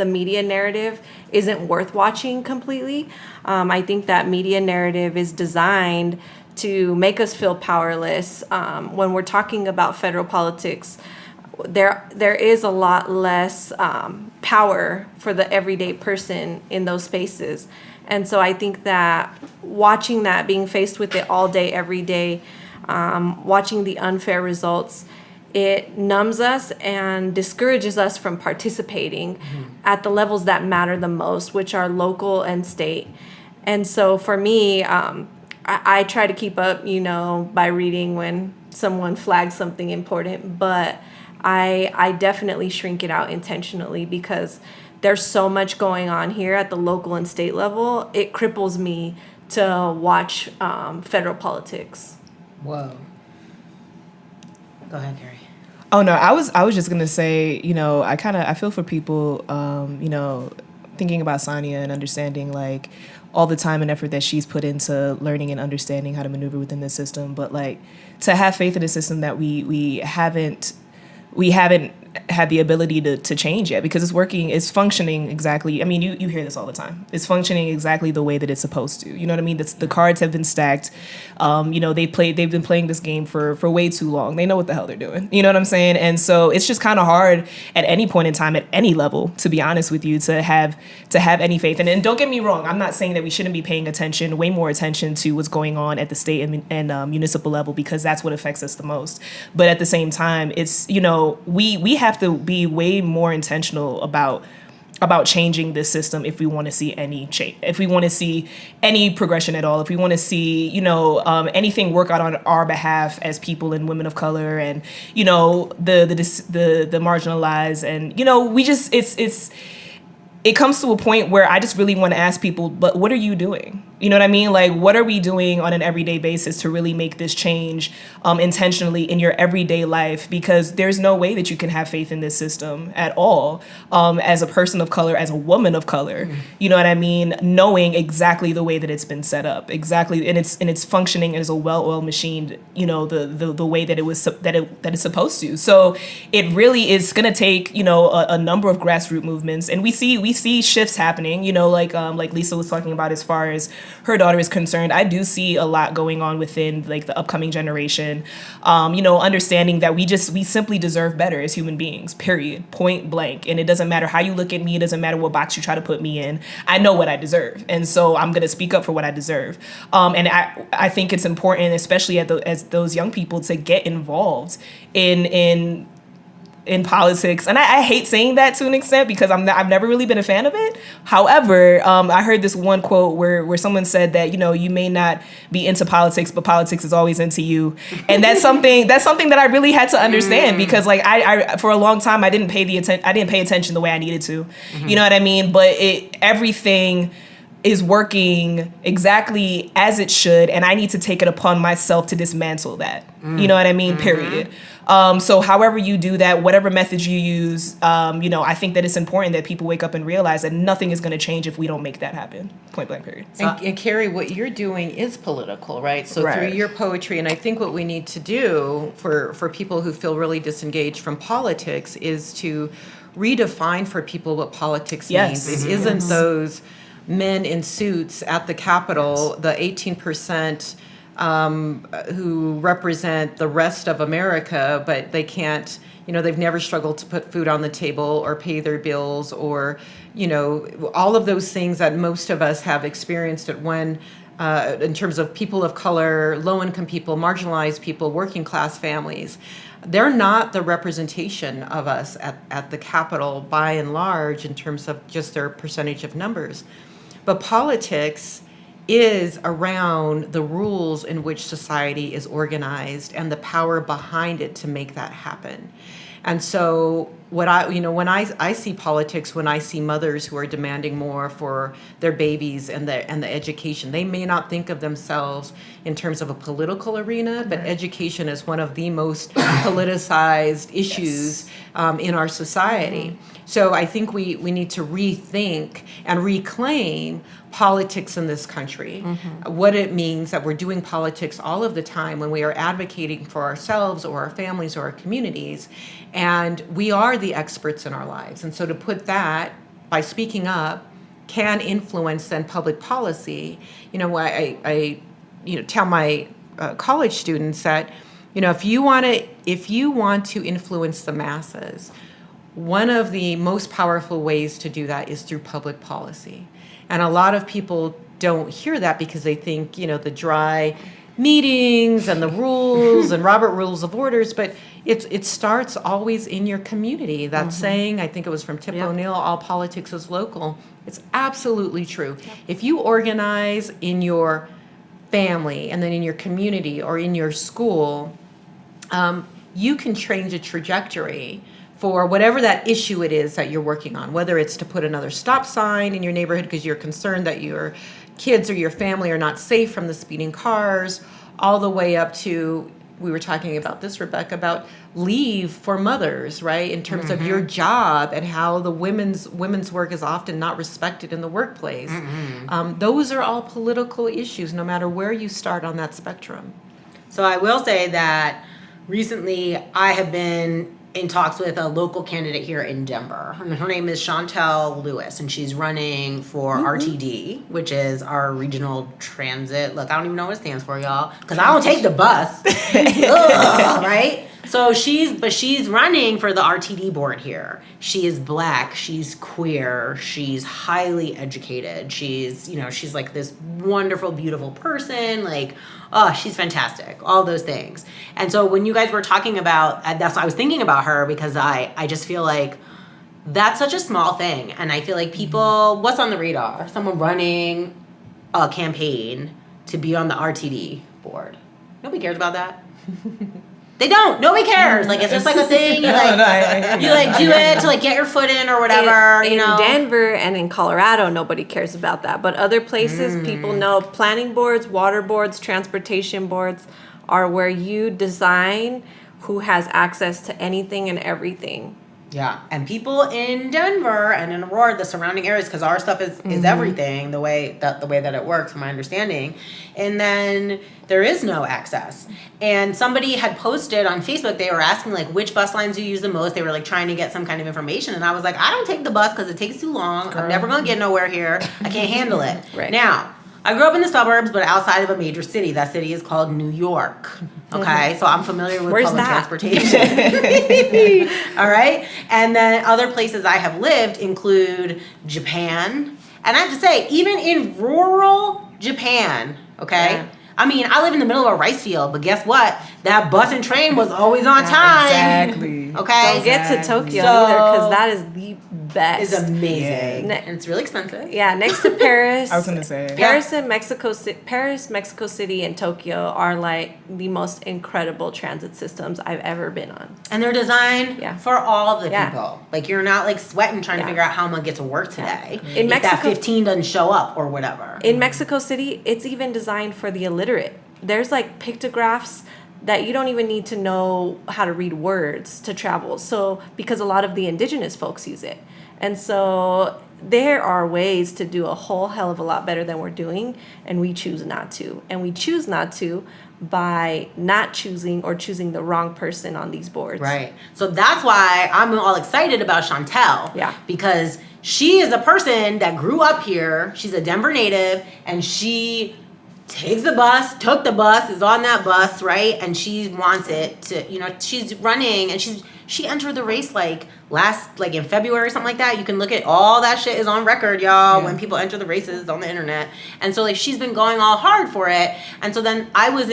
media narrative, isn't worth watching completely. I think that media narrative is designed to make us feel powerless. When we're talking about federal politics, there is a lot less power for the everyday person in those spaces. And so I think that watching that, being faced with it all day, every day, watching the unfair results, it numbs us and discourages us from participating at the levels that matter the most, which are local and state. And so for me, I try to keep up, by reading when someone flags something important, but I definitely shrink it out intentionally because there's so much going on here at the local and state level. It cripples me to watch federal politics. Whoa. Go ahead, Kerrie. Oh no, I was just gonna say, I feel for people, thinking about Sonia and understanding like all the time and effort that she's put into learning and understanding how to maneuver within the system, but like to have faith in a system that we haven't had the ability to change yet, because it's functioning exactly. I mean, you hear this all the time. It's functioning exactly the way that it's supposed to. You know what I mean? The cards have been stacked. They've been playing this game for way too long. They know what the hell they're doing. You know what I'm saying? And so it's just kind of hard at any point in time, at any level, to be honest with you, to have any faith. And don't get me wrong, I'm not saying that we shouldn't be paying way more attention to what's going on at the state and municipal level, because that's what affects us the most. But at the same time, it's, we have to be way more intentional about changing this system if we want to see any change, if we want to see any progression at all, if we want to see, anything work out on our behalf as people and women of color and, the marginalized, and, we just, it comes to a point where I just really want to ask people, but what are you doing? You know what I mean? Like, what are we doing on an everyday basis to really make this change intentionally in your everyday life? Because there's no way that you can have faith in this system at all as a person of color, as a woman of color. You know what I mean? Knowing exactly the way that it's been set up, exactly, and it's functioning as a well-oiled machine. The way that that it's supposed to. So it really is going to take a number of grassroots movements, and we see shifts happening. Like Lisa was talking about as far as her daughter is concerned. I do see a lot going on within like the upcoming generation, understanding that we simply deserve better as human beings, period, point blank. And it doesn't matter how you look at me. It doesn't matter what box you try to put me in. I know what I deserve. And so I'm going to speak up for what I deserve. And I think it's important, especially as those young people, to get involved in politics. And I hate saying that to an extent because I've never really been a fan of it. However, I heard this one quote where someone said that, you may not be into politics, but politics is always into you. And that's something that I really had to understand because like I for a long time I didn't pay attention the way I needed to. You know what I mean? But everything is working exactly as it should, and I need to take it upon myself to dismantle that. You know what I mean? Period. So however you do that, whatever methods you use, I think that it's important that people wake up and realize that nothing is going to change if we don't make that happen. Point blank, period. And Kerrie, what you're doing is political, right? So through your poetry, and I think what we need to do for people who feel really disengaged from politics is to redefine for people what politics means. It isn't those men in suits at the Capitol, the 18% who represent the rest of America, but they can't, they've never struggled to put food on the table or pay their bills or, all of those things that most of us have experienced at one, in terms of people of color, low-income people, marginalized people, working class families. They're not the representation of us at the Capitol by and large in terms of just their percentage of numbers. But politics is around the rules in which society is organized and the power behind it to make that happen. And so when I see politics, when I see mothers who are demanding more for their babies and the education, they may not think of themselves in terms of a political arena, but education is one of the most politicized issues in our society. So I think we need to rethink and reclaim politics in this country, what it means that we're doing politics all of the time when we are advocating for ourselves or our families or our communities, and we are the experts in our lives. And so to put that, by speaking up, can influence then public policy. I tell my college students that, if you want to influence the masses, one of the most powerful ways to do that is through public policy. And a lot of people don't hear that because they think, the dry meetings and the rules and Robert Rules of Orders, but it starts always in your community. That saying, I think it was from Tip O'Neill, all politics is local. It's absolutely true. If you organize in your family and then in your community or in your school, you can change a trajectory for whatever that issue it is that you're working on, whether it's to put another stop sign in your neighborhood because you're concerned that your kids or your family are not safe from the speeding cars, all the way up to, we were talking about this, Rebecca, about leave for mothers, right? In terms of your job and how the women's work is often not respected in the workplace. Those are all political issues, no matter where you start on that spectrum. So I will say that recently I have been in talks with a local candidate here in Denver. And her name is Chantel Lewis, and she's running for RTD, which is our regional transit. Look, I don't even know what it stands for, y'all, because I don't take the bus. Ugh, right? So she's running for the RTD board here. She is Black, she's queer, she's highly educated. She's like this wonderful, beautiful person. Like, oh, she's fantastic. All those things. And so when you guys were talking about, that's I was thinking about her because I just feel like that's such a small thing. And I feel like people, what's on the radar? Someone running a campaign to be on the RTD board. Nobody cares about that. They don't. Nobody cares. Like, it's just like a thing. You do it to get your foot in or whatever. In Denver and in Colorado, nobody cares about that. But other places, people know planning boards, water boards, transportation boards are where you design who has access to anything and everything. Yeah, and people in Denver and in Aurora, the surrounding areas, because our stuff is everything, the way that it works, from my understanding. And then there is no access. And somebody had posted on Facebook, they were asking which bus lines do you use the most. They were trying to get some kind of information, and I was like, I don't take the bus because it takes too long. I'm never gonna get nowhere here. I can't handle it. Right. Now, I grew up in the suburbs, but outside of a major city. That city is called New York. Okay, so I'm familiar with public transportation. All right, and then other places I have lived include Japan, and I have to say, even in rural Japan, okay. Yeah. I mean, I live in the middle of a rice field, but guess what? That bus and train was always on time. Exactly. Okay. Don't get to Tokyo either, because that is the best. Is amazing. Yeah. And it's really expensive. Yeah, next to Paris. I was gonna say Paris and Mexico City, and Tokyo are like the most incredible transit systems I've ever been on. And they're designed for all the Yeah. people. Like, you're not like sweating trying to Yeah. figure out how I'm gonna get to work today. In if Mexico, that 15 doesn't show up or whatever. in Mexico City, it's even designed for the illiterate. There's like pictographs that you don't even need to know how to read words to travel. So, because a lot of the indigenous folks use it. And so there are ways to do a whole hell of a lot better than we're doing, and we choose not to. And we choose not to by not choosing or choosing the wrong person on these boards. Right. So that's why I'm all excited about Chantel. Yeah. Because she is a person that grew up here. She's a Denver native, and she took the bus, is on that bus, right? And she wants it to, she's running, and she entered the race like in February or something like that. You can look at all that shit is on record, y'all, when people enter the races on the internet. And so like she's been going all hard for it. And so then I was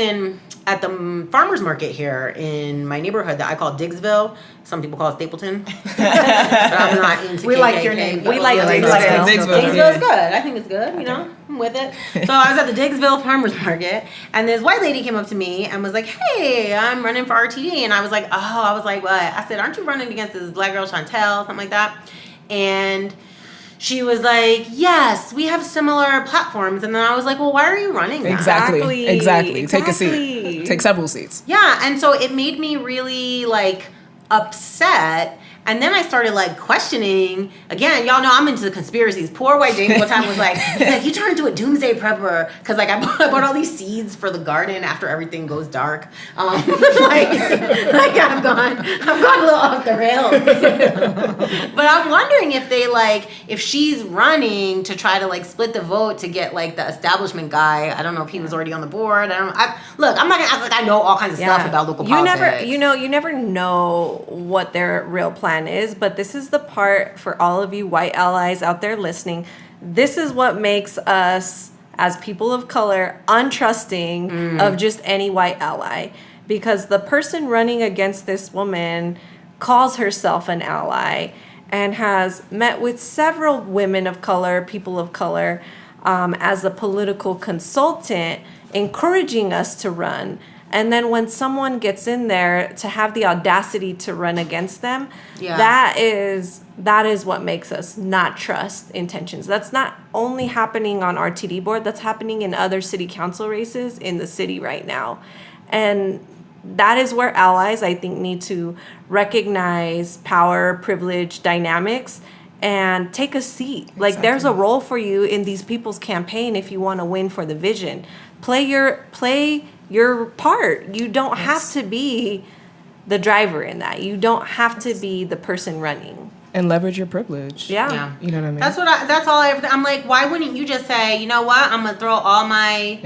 at the farmer's market here in my neighborhood that I call Diggsville. Some people call it Stapleton. But I'm not into We KKK. like your name. We like Diggsville. Diggsville's good. I think it's good, I'm with it. So I was at the Diggsville Farmers Market, and this white lady came up to me and was like, hey, I'm running for RTD. And I was like, what? I said, aren't you running against this black girl Chantel, something like that? And she was like, yes, we have similar platforms. And then I was like, well, why are you running that? Exactly. Take a seat. Take several seats. Yeah, and so it made me really like upset. And then I started like questioning. Again, y'all know I'm into the conspiracies. Poor white James one time was like, you turned into a doomsday prepper because like I bought all these seeds for the garden after everything goes dark. I've gone a little off the rails. But I'm wondering if she's running to try to like split the vote to get like the establishment guy. I don't know if he was already on the board. Look, I'm not gonna act like I know all kinds of stuff about local politics. You never know what their real plan is, but this is the part for all of you white allies out there listening. This is what makes us as people of color untrusting of just any white ally, because the person running against this woman calls herself an ally and has met with several women of color, people of color, as a political consultant, encouraging us to run. And then when someone gets in there to have the audacity to run against them, that is what makes us not trust intentions. That's not only happening on RTD board, that's happening in other city council races in the city right now. And that is where allies, I think, need to recognize power, privilege, dynamics, and take a seat. Exactly. Like, there's a role for you in these people's campaign if you want to win for the vision. Play your part. You don't have to be the driver in that. You don't have to be the person running. And leverage your privilege. Yeah. You know what I mean? That's all I'm like, why wouldn't you just say, you know what? I'm going to throw all my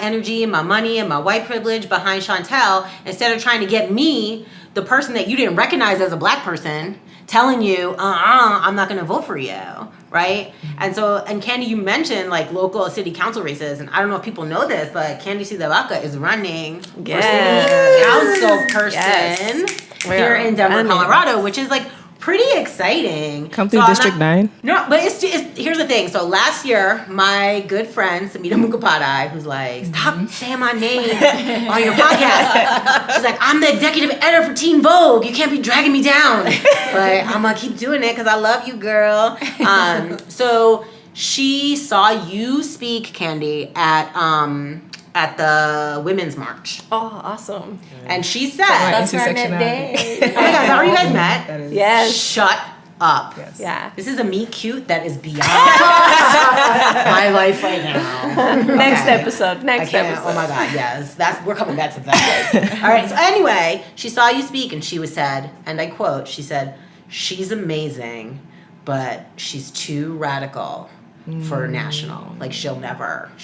energy and my money and my white privilege behind Chantel instead of trying to get me, the person that you didn't recognize as a black person, telling you, I'm not going to vote for you, right? Mm-hmm. And Candi, you mentioned like local city council races, and I don't know if people know this, but Candi CdeBaca is running for city council person here in Denver, Colorado, which is like pretty exciting. Come through District 9? No, but it's here's the thing. So last year, my good friend, Samita Mukhopadhyay, who's like, stop saying my name on your podcast. She's like, I'm the executive editor for Teen Vogue. You can't be dragging me down. But I'm going to keep doing it because I love you, girl. So she saw you speak, Candi, at the Women's March. Oh, awesome. And she said... That's where I met Dave. Oh my God, is that where you guys met? Yes. Shut up. Yes. Yeah. This is a meet cute that is beyond my life right now. Next episode. Oh my God, yes. We're coming back to that. All right, so anyway, she saw you speak and she said, and I quote, she said, she's amazing, but she's too radical for national. Like, she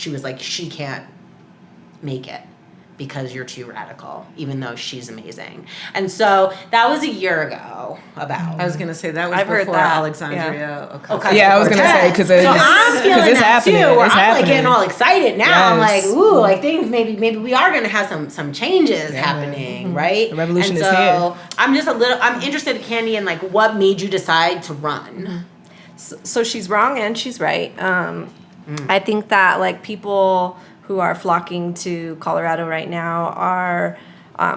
was like, she can't make it. because you're too radical, even though she's amazing. And so that was a year ago about. I was going to say that was I've heard before that. Alexandria Ocasio. Okay. Yeah, I was gonna say because So I'm feeling it's that happening. too. Where It's I'm happening. like getting all excited now. I'm like, Yes. ooh, like things maybe we are gonna have some changes Yeah, happening, right? The revolution and is so here. I'm interested, Candi, in like what made you decide to run. So she's wrong and she's right. I think that like people who are flocking to Colorado right now are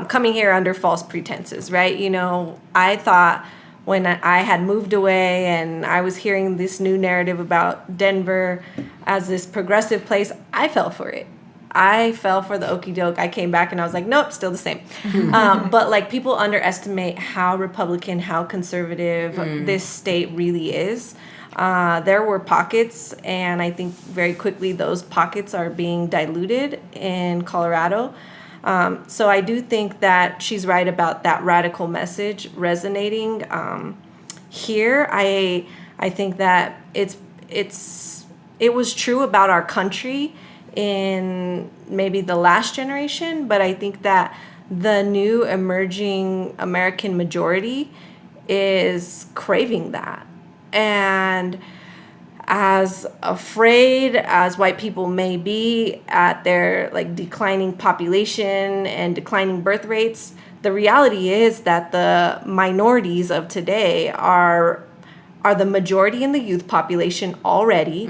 coming here under false pretenses, right? You know, I thought when I had moved away and I was hearing this new narrative about Denver as this progressive place, I fell for it. I fell for the okie doke. I came back and I was like, nope, still the same. But like people underestimate how Republican, how conservative this state really is. There were pockets, and I think very quickly those pockets are being diluted in Colorado. So I do think that she's right about that radical message resonating here. I think that it was true about our country in maybe the last generation, but I think that the new emerging American majority is craving that. And as afraid as white people may be at their like declining population and declining birth rates, the reality is that the minorities of today are the majority in the youth population already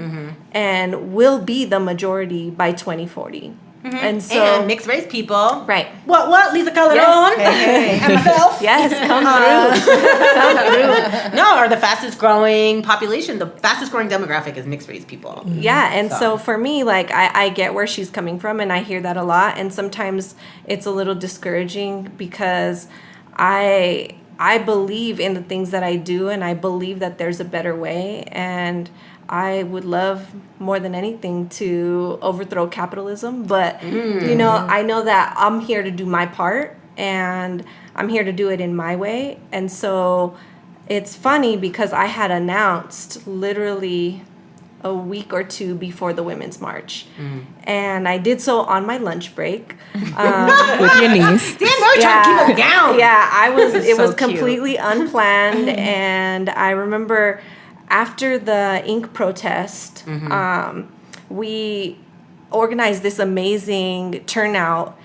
and will be the majority by 2040. And so And mixed race people. right. What? Lisa Calderón and myself. Yes, come through. No, or the fastest growing population, the fastest growing demographic is mixed race people. Yeah, and so for me, like I get where she's coming from, and I hear that a lot, and sometimes it's a little discouraging because I believe in the things that I do, and I believe that there's a better way, and I would love more than anything to overthrow capitalism, but you know, I know that I'm here to do my part, and I'm here to do it in my way, and so it's funny because I had announced literally a week or two before the Women's March. And I did so on my lunch break. With your niece. Damn, we're trying to keep it down. Yeah, it So was cute. completely unplanned. And I remember after the ink protest, we organized this amazing turnout.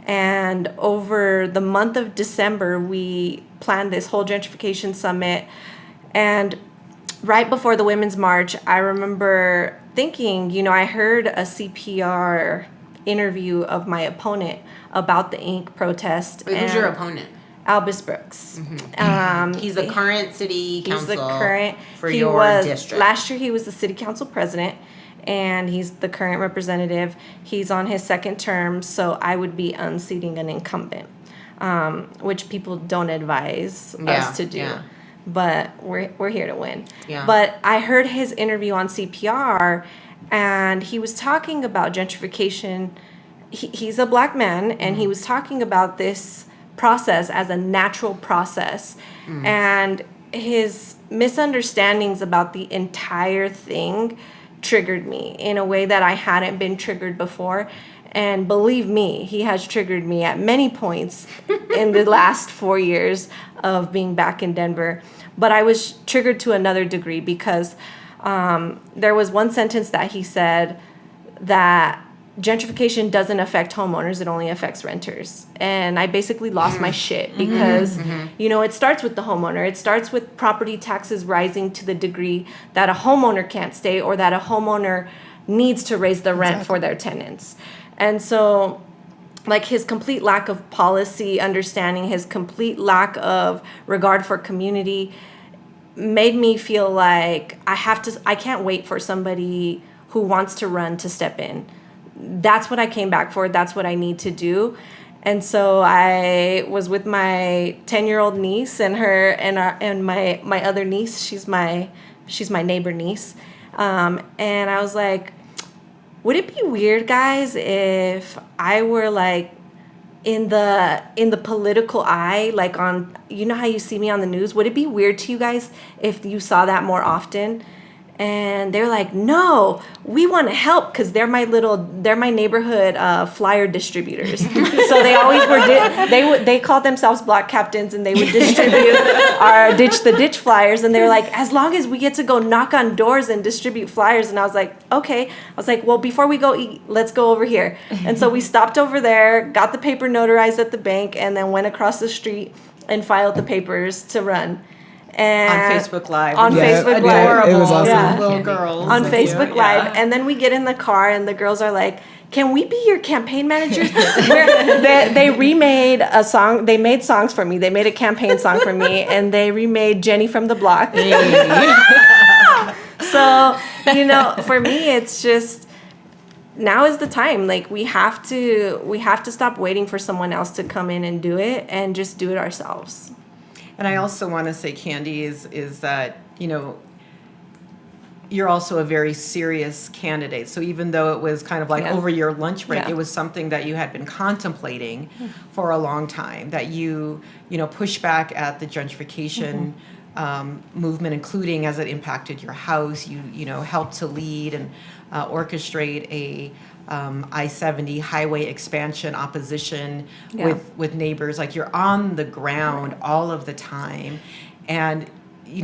And over the month of December, we planned this whole gentrification summit. And right before the Women's March, I remember thinking, you know, I heard a CPR interview of my opponent about the ink protest. Wait, who's your opponent? Albus Brooks. He's the current city council He's the current for he your was, district. Last year he was the city council president, and he's the current representative. He's on his second term, so I would be unseating an incumbent, which people don't advise us to do. Yeah. But we're here to win. Yeah. But I heard his interview on CPR, and he was talking about gentrification. He's a black man, and he was talking about this process as a natural process. And his misunderstandings about the entire thing triggered me in a way that I hadn't been triggered before. And believe me, he has triggered me at many points in the last 4 years of being back in Denver. But I was triggered to another degree because there was one sentence that he said that gentrification doesn't affect homeowners, it only affects renters. And I basically lost my shit because, you know, it starts with the homeowner. It starts with property taxes rising to the degree that a homeowner can't stay or that a homeowner needs to raise the rent for their tenants. And so, like, his complete lack of policy understanding, his complete lack of regard for community made me feel like I can't wait for somebody who wants to run to step in. That's what I came back for. That's what I need to do. And so I was with my 10-year-old niece and my other niece. She's my neighbor niece. And I was like, would it be weird, guys, if I were like in the political eye, like on, you know how you see me on the news? Would it be weird to you guys if you saw that more often? And they're like, no, we want to help because they're my neighborhood flyer distributors. So they always were, they called themselves block captains, and they would distribute our Ditch the Ditch flyers. And they were like, as long as we get to go knock on doors and distribute flyers. And I was like, okay. I was like, well, before we go eat, let's go over here. And so we stopped over there, got the paper notarized at the bank, and then went across the street and filed the papers to run. And on Facebook Live. On Facebook Live. Adorable. It was awesome. Yeah. Little girls. On Facebook Live. Yeah. And then we get in the car, and the girls are like, can we be your campaign managers? They remade a song. They made songs for me. They made a campaign song for me, and they remade Jenny from the Block. So, for me, it's just, now is the time. Like, we have to stop waiting for someone else to come in and do it, and just do it ourselves. And I also want to say, Candi, is that, you're also a very serious candidate. So even though it was kind of like over your lunch break, it was something that you had been contemplating for a long time, that you push back at the gentrification movement, including as it impacted your house. You helped to lead and orchestrate a I-70 highway expansion opposition with neighbors. Like, you're on the ground all of the time. And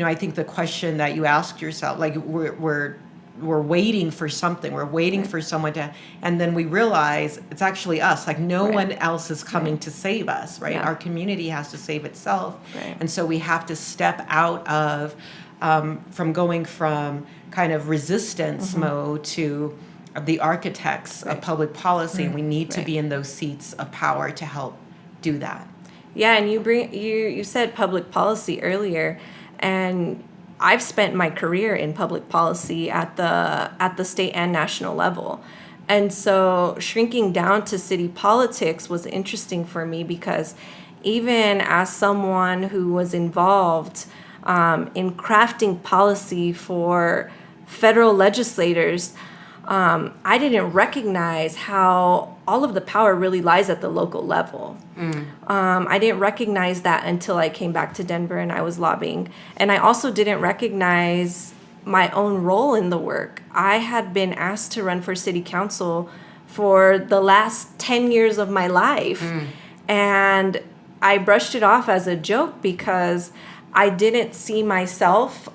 I think the question that you ask yourself, like, we're waiting for something, we're waiting for someone to, and then we realize it's actually us. Like, no one else is coming to save us, right? Our community has to save itself. And so we have to step out of from going from kind of resistance mode to the architects of public policy. And we need to be in those seats of power to help do that. Yeah, and you said public policy earlier, and I've spent my career in public policy at the state and national level. And so shrinking down to city politics was interesting for me, because even as someone who was involved in crafting policy for federal legislators, I didn't recognize how all of the power really lies at the local level. I didn't recognize that until I came back to Denver and I was lobbying. And I also didn't recognize my own role in the work. I had been asked to run for city council for the last 10 years of my life. And I brushed it off as a joke because I didn't see myself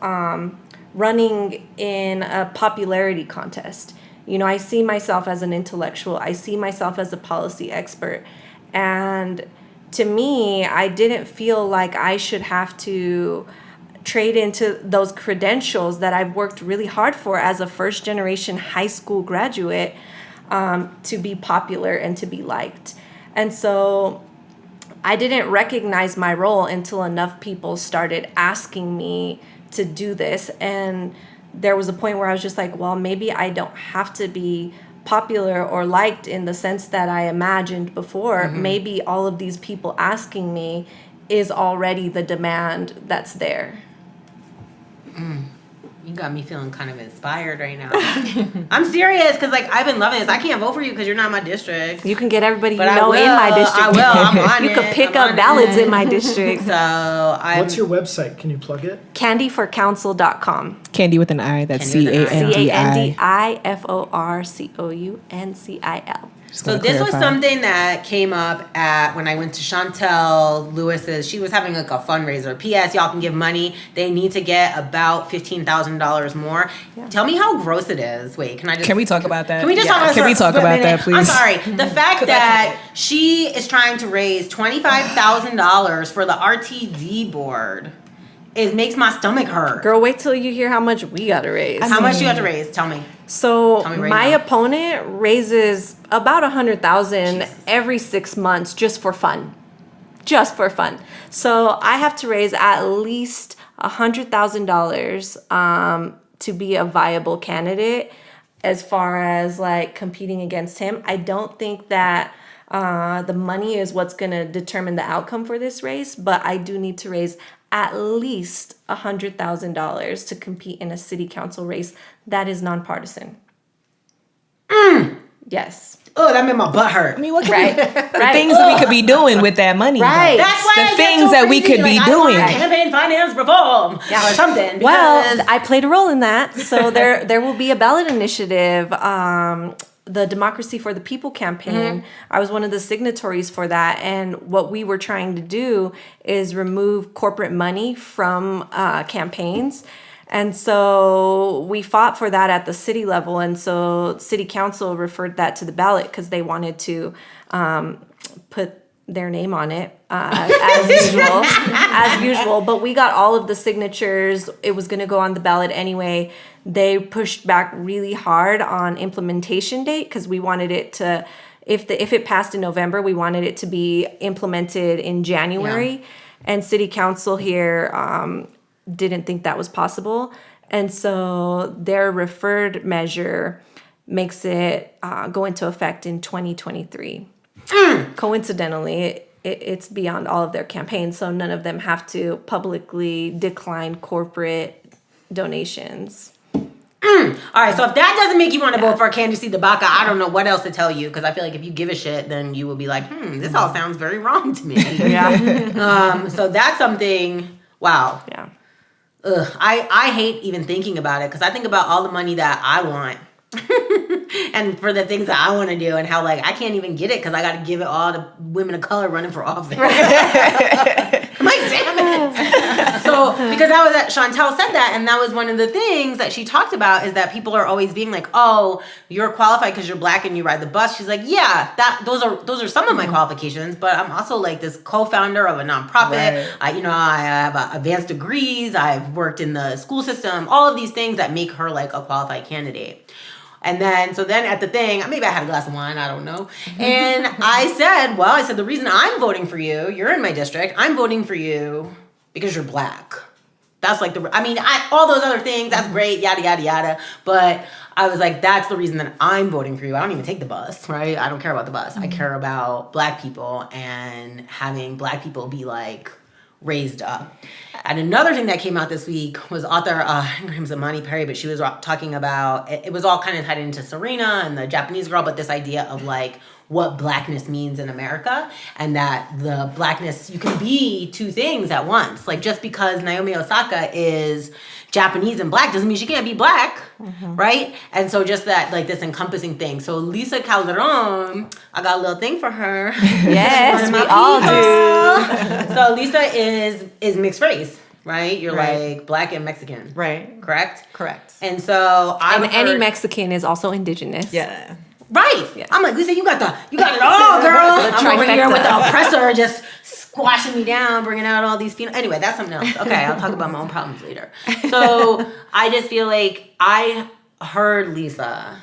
running in a popularity contest. I see myself as an intellectual. I see myself as a policy expert. And to me, I didn't feel like I should have to trade into those credentials that I've worked really hard for as a first generation high school graduate to be popular and to be liked. And so I didn't recognize my role until enough people started asking me to do this. And there was a point where I was just like, well, maybe I don't have to be popular or liked in the sense that I imagined before. Maybe all of these people asking me is already the demand that's there. You got me feeling kind of inspired right now. I'm serious, because I've been loving this. I can't vote for you because you're not in my district. You can get everybody But in my district. I will. I'm on You it. could pick I'm up on ballots it. in my district. So What's your website? Can you plug it? Candyforcouncil.com. Candi with an I. That's Candi with an I. CandiForCouncil. So this was something that came up at when I went to Chantel Lewis's. She was having a fundraiser. P.S. Y'all can give money. They need to get about $15,000 more. Yeah. Tell me how gross it is. Wait, Can we talk about that? Can we just talk about Can we talk about that, please? I'm sorry. The fact that she is trying to raise $25,000 for the RTD board makes my stomach hurt. Girl, wait till you hear how much we gotta raise. How much do you have to raise? Tell me. So Tell me right my now. opponent raises about $100,000 every 6 months just for fun. Just for fun. So I have to raise at least $100,000 to be a viable candidate as far as competing against him. I don't think that the money is what's going to determine the outcome for this race, but I do need to raise at least $100,000 to compete in a city council race that is nonpartisan. Yes. oh, that made my butt hurt. I mean, what could Right. the things that we could be doing with that money? Right. though. That's why The I get things so that we crazy, could be like, doing. I want campaign finance reform or something. Well, because- I played a role in that. So there will be a ballot initiative. The Democracy for the People campaign. I was one of the signatories for that. And what we were trying to do is remove corporate money from campaigns. And so we fought for that at the city level. And so city council referred that to the ballot because they wanted to put their name on it as usual. But we got all of the signatures. It was going to go on the ballot anyway. They pushed back really hard on implementation date because we wanted it to, if it passed in November, we wanted it to be implemented in January. And city council here didn't think that was possible. And so their referred measure makes it go into effect in 2023. Coincidentally, it's beyond all of their campaigns, so none of them have to publicly decline corporate donations. All right, so if that doesn't make you want to vote for Candi CdeBaca, I don't know what else to tell you, because I feel like if you give a shit, then you will be like, this all sounds very wrong to me. Yeah. So that's something, wow. Yeah. Ugh, I hate even thinking about it, because I think about all the money that I want and for the things that I want to do, and how like I can't even get it because I got to give it all to women of color running for office. I'm like, damn it. So because that was that Chantel said that, and that was one of the things that she talked about, is that people are always being like, oh, you're qualified because you're black and you ride the bus. She's like, yeah, those are some of my qualifications, but I'm also like this co-founder of a nonprofit. Right. I have advanced degrees. I've worked in the school system. All of these things that make her like a qualified candidate. And then, so then at the thing, maybe I had a glass of wine, I don't know. And I said, the reason I'm voting for you, you're in my district, I'm voting for you because you're black. That's like all those other things, that's great, yada, yada, yada. But I was like, that's the reason that I'm voting for you. I don't even take the bus, right? I don't care about the bus. I care about black people and having black people be like raised up. And another thing that came out this week was author, her name's Imani Perry, but she was talking about, it was all kind of tied into Serena and the Japanese girl, but this idea of like what blackness means in America, and that the blackness, you can be two things at once. Like just because Naomi Osaka is Japanese and black doesn't mean she can't be black, right? And so just that, like this encompassing thing. So Lisa Calderón, I got a little thing for her. Yes, we all do. So Lisa is mixed race, right? You're like black and Mexican, Right. correct? Correct. And so And any Mexican is also indigenous. Yeah. right? Yeah. I'm like, Lisa, you got it all, girl. I'm over here trifecta. with the oppressor just squashing me down, bringing out all these Anyway, that's something else. Okay, I'll talk about my own problems later. So I just feel like I heard Lisa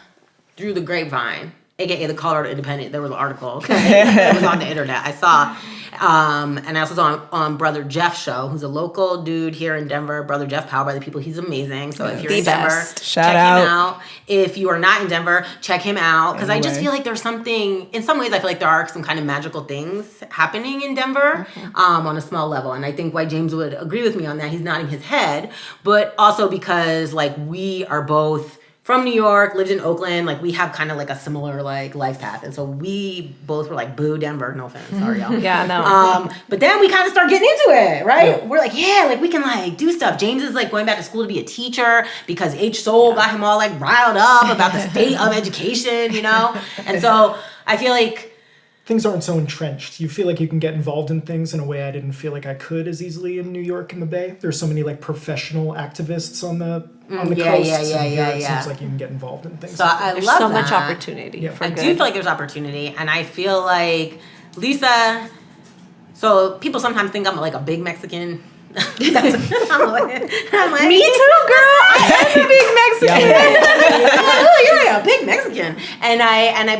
through the grapevine, aka the Colorado Independent. There was an article that was on the internet. I saw, and I also saw on Brother Jeff's show, who's a local dude here in Denver. Brother Jeff, Powered by the People. He's amazing. So if you're The in Denver, best. Shout check out. him out. If you are not in Denver, check him out. Because I just Anyway. feel like there's something, in some ways, I feel like there are some kind of magical things happening in Denver on a small level. And I think why James would agree with me on that, he's nodding his head. But also because like we are both from New York, lived in Oakland, like we have kind of like a similar like life path. And so we both were like, boo Denver, no offense, sorry y'all. Yeah, no. But then we kind of start getting into it, right? Yeah. We're like, yeah, like we can like do stuff. James is like going back to school to be a teacher because H. Soul got him all like riled up about the state of education, you know? And so I feel like Things aren't so entrenched. You feel like you can get involved in things in a way I didn't feel like I could as easily in New York and the Bay. There's so many like professional activists on the coast. And here it seems like you can get involved in things. So I There's love so much that. opportunity. Yeah. For I good. do feel like there's opportunity, and I feel like Lisa. So people sometimes think I'm like a big Mexican. I'm like, Me too, girl. I am a big Mexican. oh, you're like a big Mexican,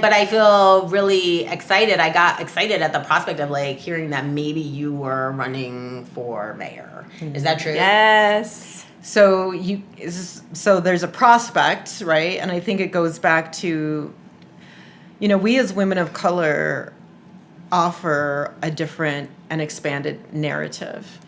but I feel really excited. I got excited at the prospect of like hearing that maybe you were running for mayor. Is that true? Yes. So there's a prospect, right? And I think it goes back to, we as women of color offer a different and expanded narrative.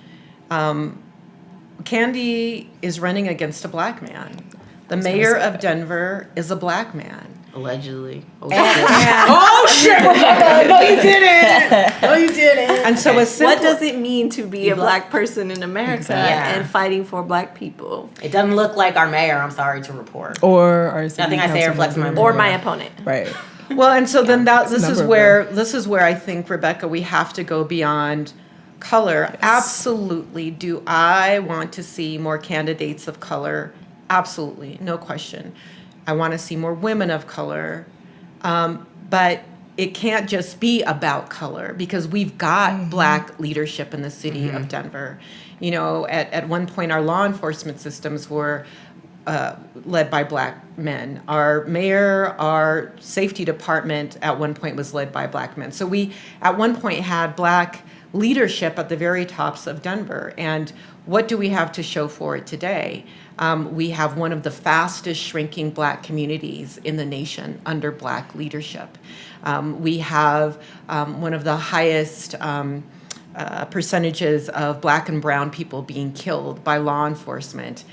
Candi is running against a black man. The mayor of Denver is a black man. Allegedly. Oh, shit. No, you didn't. No, you didn't. And so What does it mean to be a black person in America Exactly. and fighting for black people? It doesn't look like our mayor, I'm sorry to report. Or our city Nothing I say council reflects my member. Or my opponent. Right. Well, and so then this is number where I think, Rebecca, we have to go beyond color. Absolutely. Do I want to see more candidates of color? Absolutely, no question. I want to see more women of color, but it can't just be about color because we've got black leadership in the city of Denver. You know, at one point, our law enforcement systems were led by black men. Our mayor, our safety department at one point was led by black men. So we, at one point, had black leadership at the very tops of Denver. And what do we have to show for it today? We have one of the fastest shrinking black communities in the nation under black leadership. We have one of the highest percentages of black and brown people being killed by law enforcement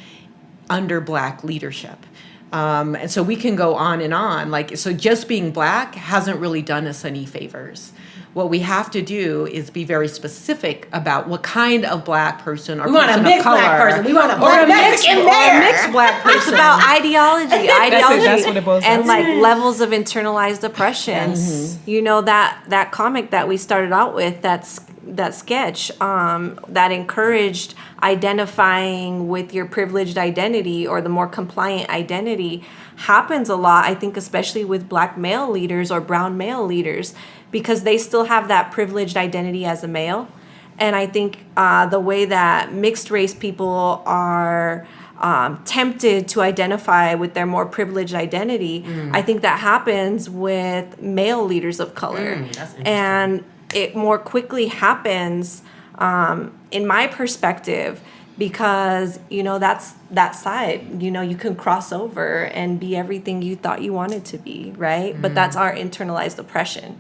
under black leadership. And so we can go on and on. Like, so just being black hasn't really done us any favors. What we have to do is be very specific about what kind of black person or We want a person mixed of color. black person. We want a or black a mixed, Mexican or a mayor. mixed black person. It's about ideology, That's what it boils down and to. like levels of internalized oppression. You know, that comic that we started out with, that sketch that encouraged identifying with your privileged identity or the more compliant identity happens a lot, I think, especially with black male leaders or brown male leaders, because they still have that privileged identity as a male. And I think the way that mixed race people are tempted to identify with their more privileged identity, I think that happens with male leaders of color. That's interesting. And it more quickly happens, in my perspective, because, you know, that's that side. You know, you can cross over and be everything you thought you wanted to be, right? But that's our internalized oppression.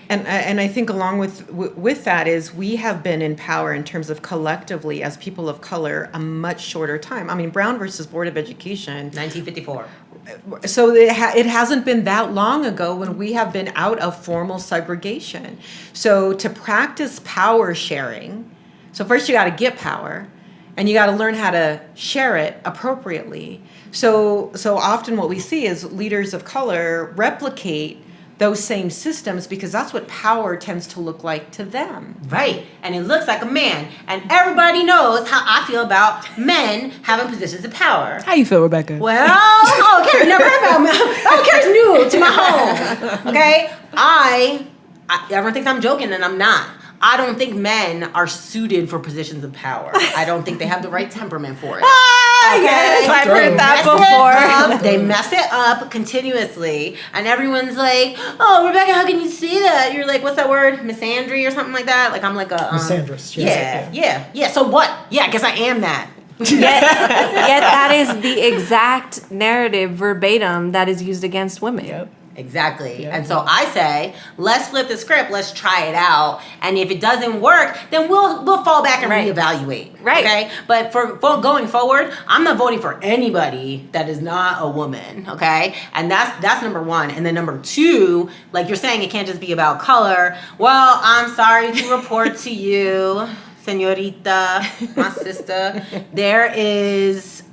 And I think along with that is we have been in power in terms of collectively as people of color a much shorter time. I mean, Brown versus Board of Education. 1954. So it hasn't been that long ago when we have been out of formal segregation. So to practice power sharing, so first you got to get power, and you got to learn how to share it appropriately. So often what we see is leaders of color replicate those same systems because that's what power tends to look like to them. Right. And it looks like a man. And everybody knows how I feel about men having positions of power. How you feel, Rebecca? Well, Kerrie never heard about me. Oh, Kerrie's new to my home. Okay? Everyone thinks I'm joking, and I'm not. I don't think men are suited for positions of power. I don't think they have the right temperament for it. Yes, I've heard that before. They mess it up continuously, and everyone's like, "Oh, Rebecca, how can you say that?" You're like, "What's that word? Misandry or something like that?" Like I'm like a Misandrist, Yeah, yeah. So what? Yeah, I guess I am that. Yet that is the exact narrative verbatim that is used against women. Yep. Exactly. Yeah. And so I say, let's flip the script, let's try it out. And if it doesn't work, then we'll fall back and reevaluate. Right. Okay? But for going forward, I'm not voting for anybody that is not a woman. Okay? And that's number one. And then number two, like you're saying, it can't just be about color. Well, I'm sorry to report to you, señorita, my sister, there is...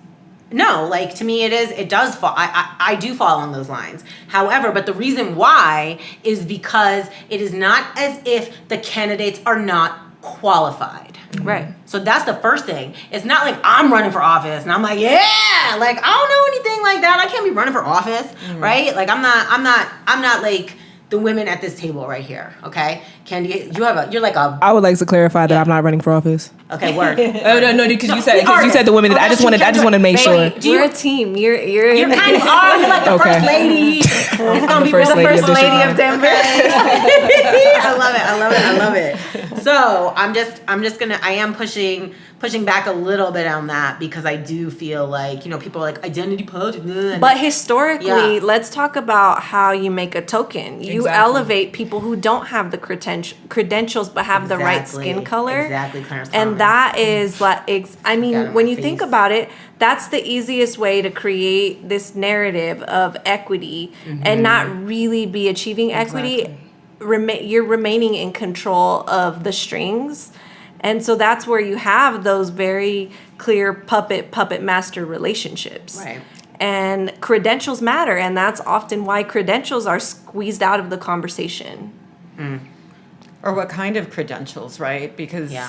No, like to me it does fall. I do fall along those lines. However, but the reason why is because it is not as if the candidates are not qualified. Right. So that's the first thing. It's not like I'm running for office and I'm like, yeah, like I don't know anything like that. I can't be running for office, right? Like I'm not like the women at this table right here, okay? Candy, you're like a... I would like to clarify that I'm not running for office. Okay, word. Oh no, because you said the women. I just wanted to make sure. We're a team. You're kind of are. You're like the Okay. first lady. It's gonna be first the lady first of lady District of Denver. I love it. I am pushing pushing back a little bit on that because I do feel like, people are like identity politics. But historically, Yeah. let's talk about how you make a token. You elevate people who don't have the credentials but have the right skin color. Exactly, Clarence And Thomas. that is like, in when my you think face. about it, that's the easiest way to create this narrative of equity and not really be achieving equity. You're remaining in control of the strings. And so that's where you have those very clear puppet master relationships. Right. And credentials matter, and that's often why credentials are squeezed out of the conversation. Or what kind of credentials, right? Because Yeah.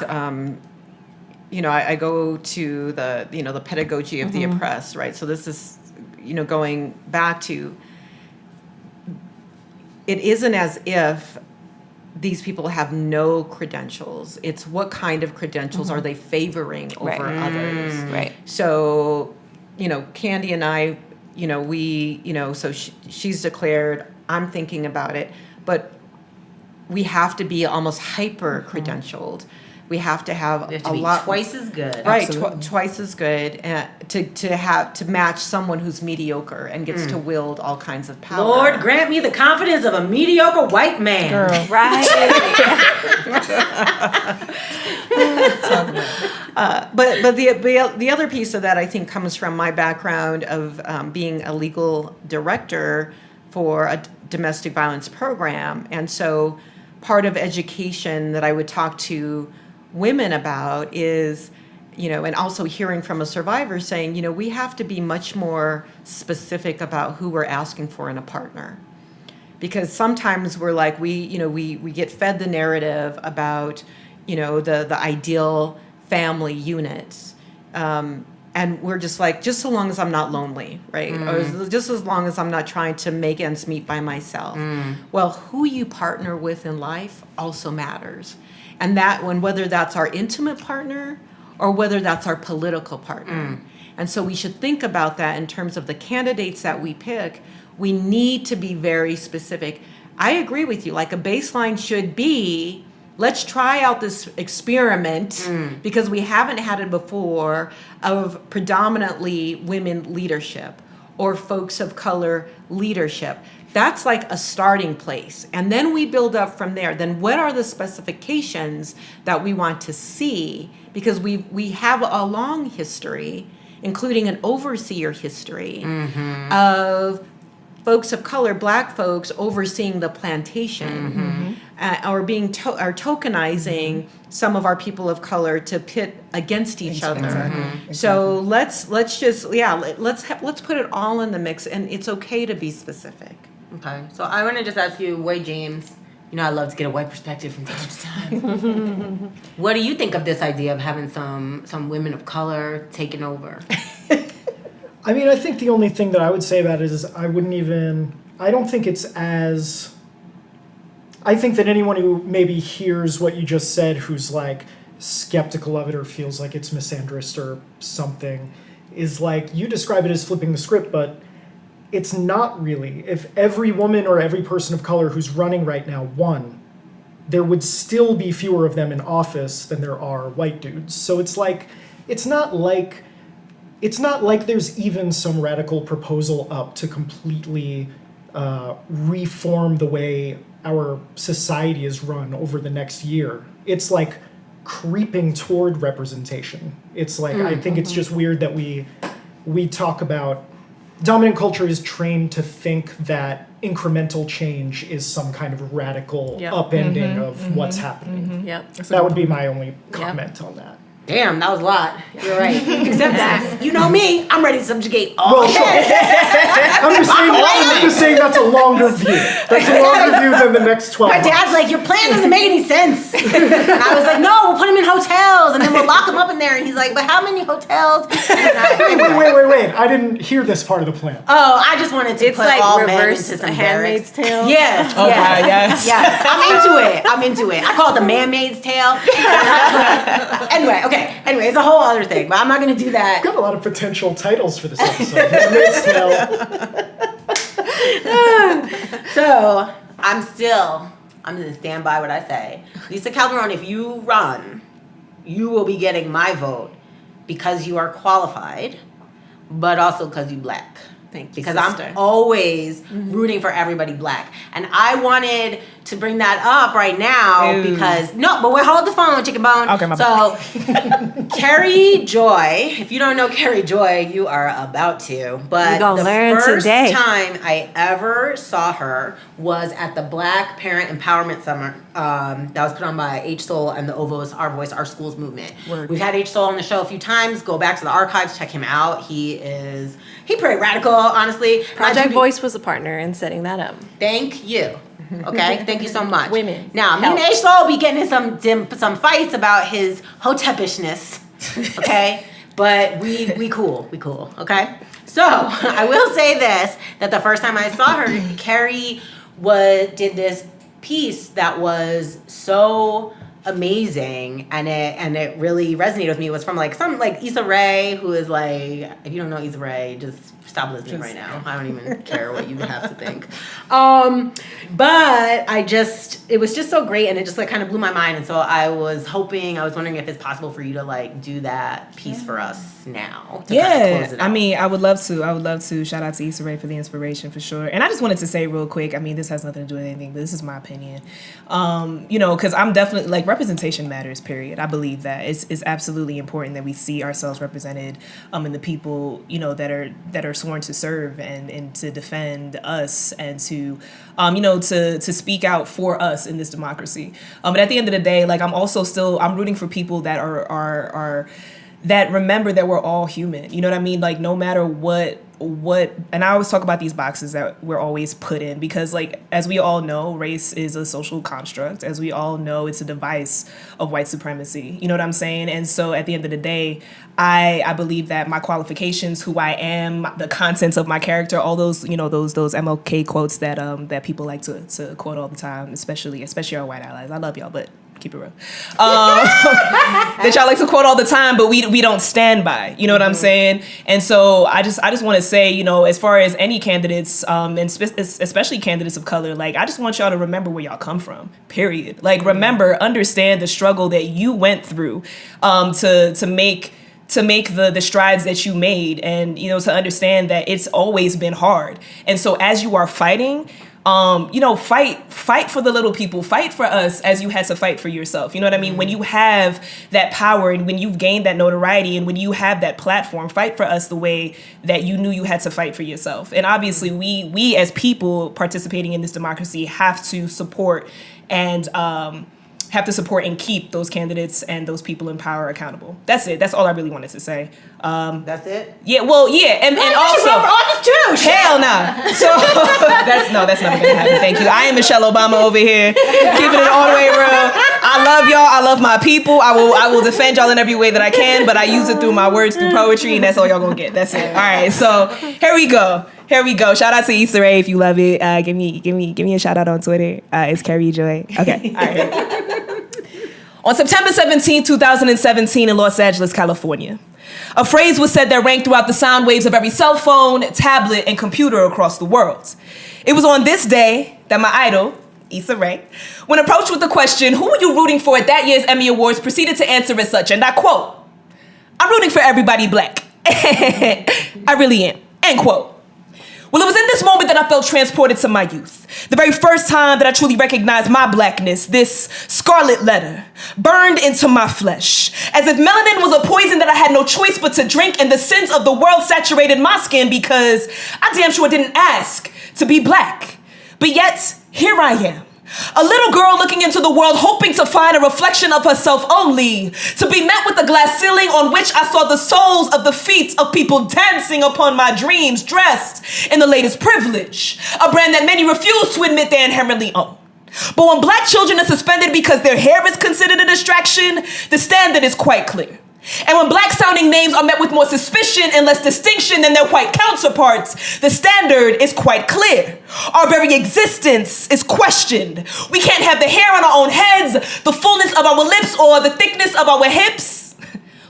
I go to the pedagogy of the oppressed, right? So this is going back to, it isn't as if these people have no credentials. It's what kind of credentials are they favoring over others? Right. So, Candi and I, so she's declared, I'm thinking about it, but we have to be almost hyper credentialed. We have to have You have to a be lot twice as good. right, twice as good to match someone who's mediocre and gets to wield all kinds of power. Lord, grant me the confidence of a mediocre white man. Girl. Right. But the other piece of that, I think, comes from my background of being a legal director for a domestic violence program. And so part of education that I would talk to women about is, and also hearing from a survivor saying, we have to be much more specific about who we're asking for in a partner. Because sometimes we're like, we get fed the narrative about, the ideal family units. And we're just like, just so long as I'm not lonely, right? Or just as long as I'm not trying to make ends meet by myself. Well, who you partner with in life also matters. And whether that's our intimate partner or whether that's our political partner. And so we should think about that in terms of the candidates that we pick. We need to be very specific. I agree with you. Like a baseline should be, let's try out this experiment because we haven't had it before of predominantly women leadership or folks of color leadership. That's like a starting place. And then we build up from there. Then what are the specifications that we want to see? Because we have a long history, including an overseer history of folks of color, Black folks, overseeing the plantation, or tokenizing some of our people of color to pit against each other. Exactly. So let's put it all in the mix, and it's okay to be specific. Okay, so I want to just ask you, White James. I love to get a white perspective from time to time. What do you think of this idea of having some women of color taking over? I mean, I think the only thing that I would say about it is I don't think it's as, I think that anyone who maybe hears what you just said who's like skeptical of it or feels like it's misandrist or something is like, you describe it as flipping the script, but it's not really. If every woman or every person of color who's running right now won, there would still be fewer of them in office than there are white dudes. So it's like, it's not like there's even some radical proposal up to completely reform the way our society is run over the next year. It's like creeping toward representation. It's like, I think it's just weird that we talk about, dominant culture is trained to think that incremental change is some kind of radical upending of what's happening. Yep. That would be my only comment on that. Damn, that was a lot. You're right. Except that, you know me, I'm ready to subjugate all. Well, sure. I'm just saying that's a longer view. That's a longer view than the next 12 My months. dad's like, your plan doesn't make any sense. And I was like, no, we'll put him in hotels and then we'll lock him up in there. And he's like, but how many hotels? Wait. I didn't hear this part of the plan. Oh, I just wanted to It's put like all men reverse into some Handmaid's barracks. Tale. Yes, Oh, yes, God, yes. yes. I'm into it. I call it the man-maid's tale. Anyway, it's a whole other thing, but I'm not going to do that. Got a lot of potential titles for this episode. Handmaid's Tale. So I'm going to stand by what I say. Lisa Calderón, if you run, you will be getting my vote because you are qualified, but also because you black. Thank you, because sister. I'm always rooting for everybody black. And I wanted to bring that up right now because, but we'll hold the phone, chicken bone. Okay, my so, Kerrie Joy, if you don't know Kerrie Joy, you are about to. But gonna the learn first today. time I ever saw her was at the Black Parent Empowerment Summer that was put on by H Soul and the Ovos, Our Voice, Our Schools movement. Word. We've had H Soul on the show a few times. Go back to the archives, check him out. He pretty radical, honestly. Project Voice was a partner in setting that up. Thank you. Okay, thank you so much. Women. Now, me and H Soul be getting in some fights about his hotepishness. Okay, but we cool. Okay, so I will say this: that the first time I saw her, Kerrie did this piece that was so amazing, and it really resonated with me. It was from some Issa Rae, who is like, if you don't know Issa Rae, just stop listening right now. I don't even care what you have to think. But it was just so great, and it just kind of blew my mind. And so I was wondering if it's possible for you to do that piece for us now. To kind of close it out. I mean, I would love to. Shout out to Issa Rae for the inspiration for sure. And I just wanted to say real quick, I mean, this has nothing to do with anything, but this is my opinion. Because I'm definitely representation matters, period. I believe that it's absolutely important that we see ourselves represented in the people, that are sworn to serve and to defend us and to speak out for us in this democracy. But at the end of the day, I'm rooting for people that are that remember that we're all human. You know what I mean? No matter what, and I always talk about these boxes that we're always put in because, as we all know, race is a social construct. As we all know, it's a device of white supremacy. You know what I'm saying? And so at the end of the day, I believe that my qualifications, who I am, the contents of my character, all those, those MLK quotes that people like to quote all the time, especially our white allies. I love y'all, but keep it real. That y'all like to quote all the time, but we don't stand by. You know what I'm saying? And so I just want to say, as far as any candidates, and especially candidates of color, I just want y'all to remember where y'all come from. Period. Remember, understand the struggle that you went through, to make the strides that you made, and to understand that it's always been hard. And so as you are fighting, fight for the little people, fight for us as you had to fight for yourself. You know what I mean? When you have that power and when you've gained that notoriety and when you have that platform, fight for us the way that you knew you had to fight for yourself. And obviously we as people participating in this democracy have to support and keep those candidates and those people in power accountable. That's it. That's all I really wanted to say. That's it? Yeah, well, yeah, and also, run for office too. Hell nah. So that's never gonna happen. Thank you. I am Michelle Obama over here, keeping it all the way real. I love y'all. I love my people. I will defend y'all in every way that I can, but I use it through my words, through poetry, and that's all y'all gonna get. That's it. All right. So here we go. Shout out to Issa Rae if you love it. Give me a shout out on Twitter. It's Kerrie Joy. Okay. All right. On September 17, 2017 in Los Angeles, California, a phrase was said that rang throughout the sound waves of every cell phone, tablet, and computer across the world. It was on this day that my idol, Issa Rae, when approached with the question, who were you rooting for at that year's Emmy Awards, proceeded to answer as such, and I quote, "I'm rooting for everybody black." I really am, end quote. Well, it was in this moment that I felt transported to my youth. The very first time that I truly recognized my blackness, this scarlet letter burned into my flesh. As if melanin was a poison that I had no choice but to drink, and the sins of the world saturated my skin because I damn sure didn't ask to be black. But yet, here I am. A little girl looking into the world, hoping to find a reflection of herself, only to be met with a glass ceiling on which I saw the soles of the feet of people dancing upon my dreams, dressed in the latest privilege, a brand that many refuse to admit they inherently own. But when black children are suspended because their hair is considered a distraction, the standard is quite clear. And when black-sounding names are met with more suspicion and less distinction than their white counterparts, the standard is quite clear. Our very existence is questioned. We can't have the hair on our own heads, the fullness of our lips, or the thickness of our hips.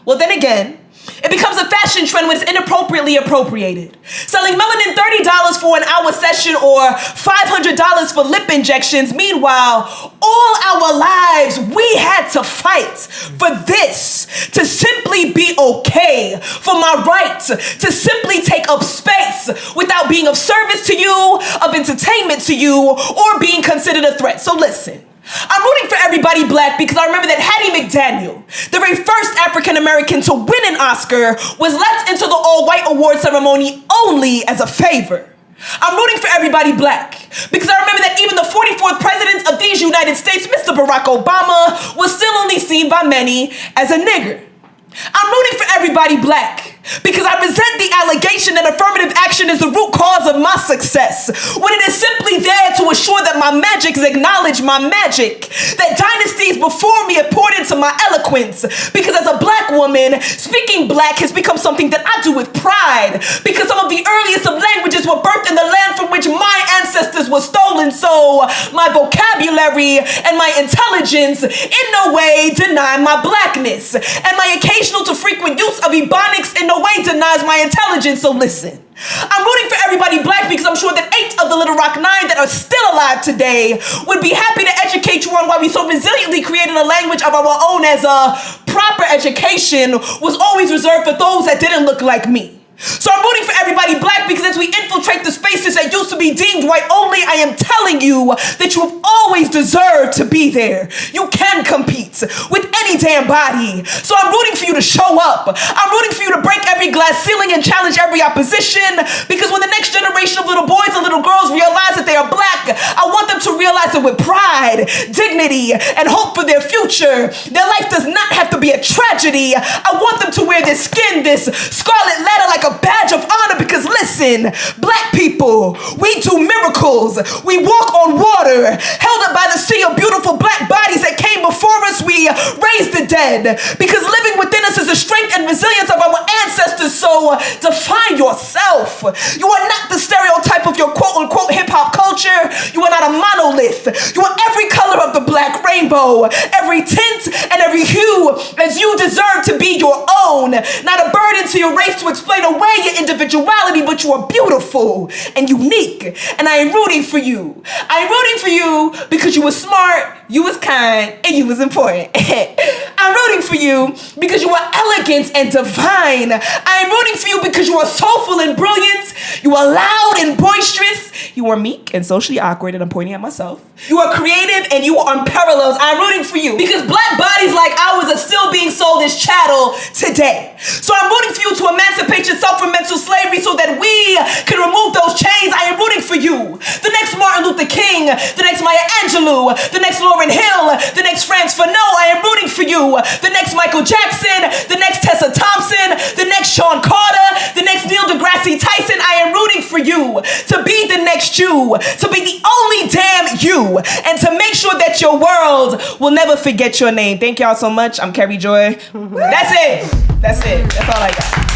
Well, then again, It becomes a fashion trend when it's inappropriately appropriated. Selling melanin $30 for an hour session or $500 for lip injections. Meanwhile, all our lives we had to fight for this, to simply be okay, for my right to simply take up space without being of service to you, of entertainment to you, or being considered a threat. So listen. I'm rooting for everybody black because I remember that Hattie McDaniel, the very first African American to win an Oscar, was let into the all-white award ceremony only as a favor. I'm rooting for everybody black because I remember that even the 44th president of these United States, Mr. Barack Obama, was still only seen by many as a nigger. I'm rooting for everybody black because I resent the allegation that affirmative action is the root cause of my success, when it is simply there to assure that my magic is acknowledged my magic, that dynasties before me have poured into my eloquence, because as a black woman, speaking black has become something that I do with pride, because some of the earliest of languages were birthed in the land from which my ancestors were stolen, so my vocabulary and my intelligence in no way deny my blackness, and my occasional to frequent use of ebonics in no way denies my intelligence. So listen, I'm rooting for everybody black because I'm sure that 8 of the Little Rock 9 that are still alive today would be happy to educate you on why we so resiliently created a language of our own, as a proper education was always reserved for those that didn't look like me. So I'm rooting for everybody black because as we infiltrate the spaces that used to be deemed white only, I am telling you that you have always deserved to be there. You can compete with any damn body. So I'm rooting for you to show up. I'm rooting for you to break every glass ceiling and challenge every opposition, because when the next generation of little boys and little girls realize that they are black, I want them to realize it with pride, dignity, and hope for their future. Their life does not have to be a tragedy. I want them to wear this skin, this scarlet letter, like a badge of honor, because listen, black people, we do miracles. We walk on water, held up by the sea of beautiful black bodies that came before us. We raise the dead because living within us is the strength and resilience of our ancestors. So define yourself. You are not the stereotype of your quote unquote hip hop culture. You are not a monolith. You are every color of the black rainbow, every tint and every hue, as you deserve to be your own. Not a burden to your race to explain away your individuality, but you are beautiful and unique, and I am rooting for you. I am rooting for you because you were smart, you was kind, and you was important. I'm rooting for you because you are elegant and divine. I am rooting for you because you are soulful and brilliant. You are loud and boisterous. You are meek and socially awkward, and I'm pointing at myself. You are creative and you are unparalleled. I'm rooting for you because black bodies like ours are still being sold as chattel today. So I'm rooting for you to emancipate yourself from mental slavery so that we can remove those chains. I am rooting for you. The next Martin Luther King, the next Maya Angelou, the next Lauryn Hill, the next Franz Fanon. I am rooting for you. The next Michael Jackson, the next Tessa Thompson, the next Sean Carter, the next Neil deGrasse Tyson. I am rooting for you to be the next you, to be the only damn you, and to make sure that your world will never forget your name. Thank y'all so much. I'm Kerrie Joy. That's it. That's it. That's all I got.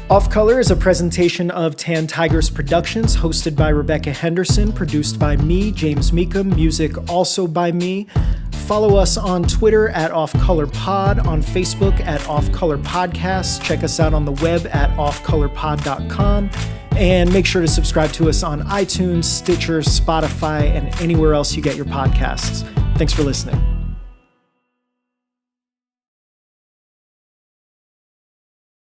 Off Color is a presentation of Tan Tigers Productions, hosted by Rebecca Henderson, produced by me, James Meekum, music also by me. Follow us on Twitter at OffColorPod, on Facebook at Off Color Podcasts. Check us out on the web at offcolorpod.com. And make sure to subscribe to us on iTunes, Stitcher, Spotify, and anywhere else you get your podcasts. Thanks for listening.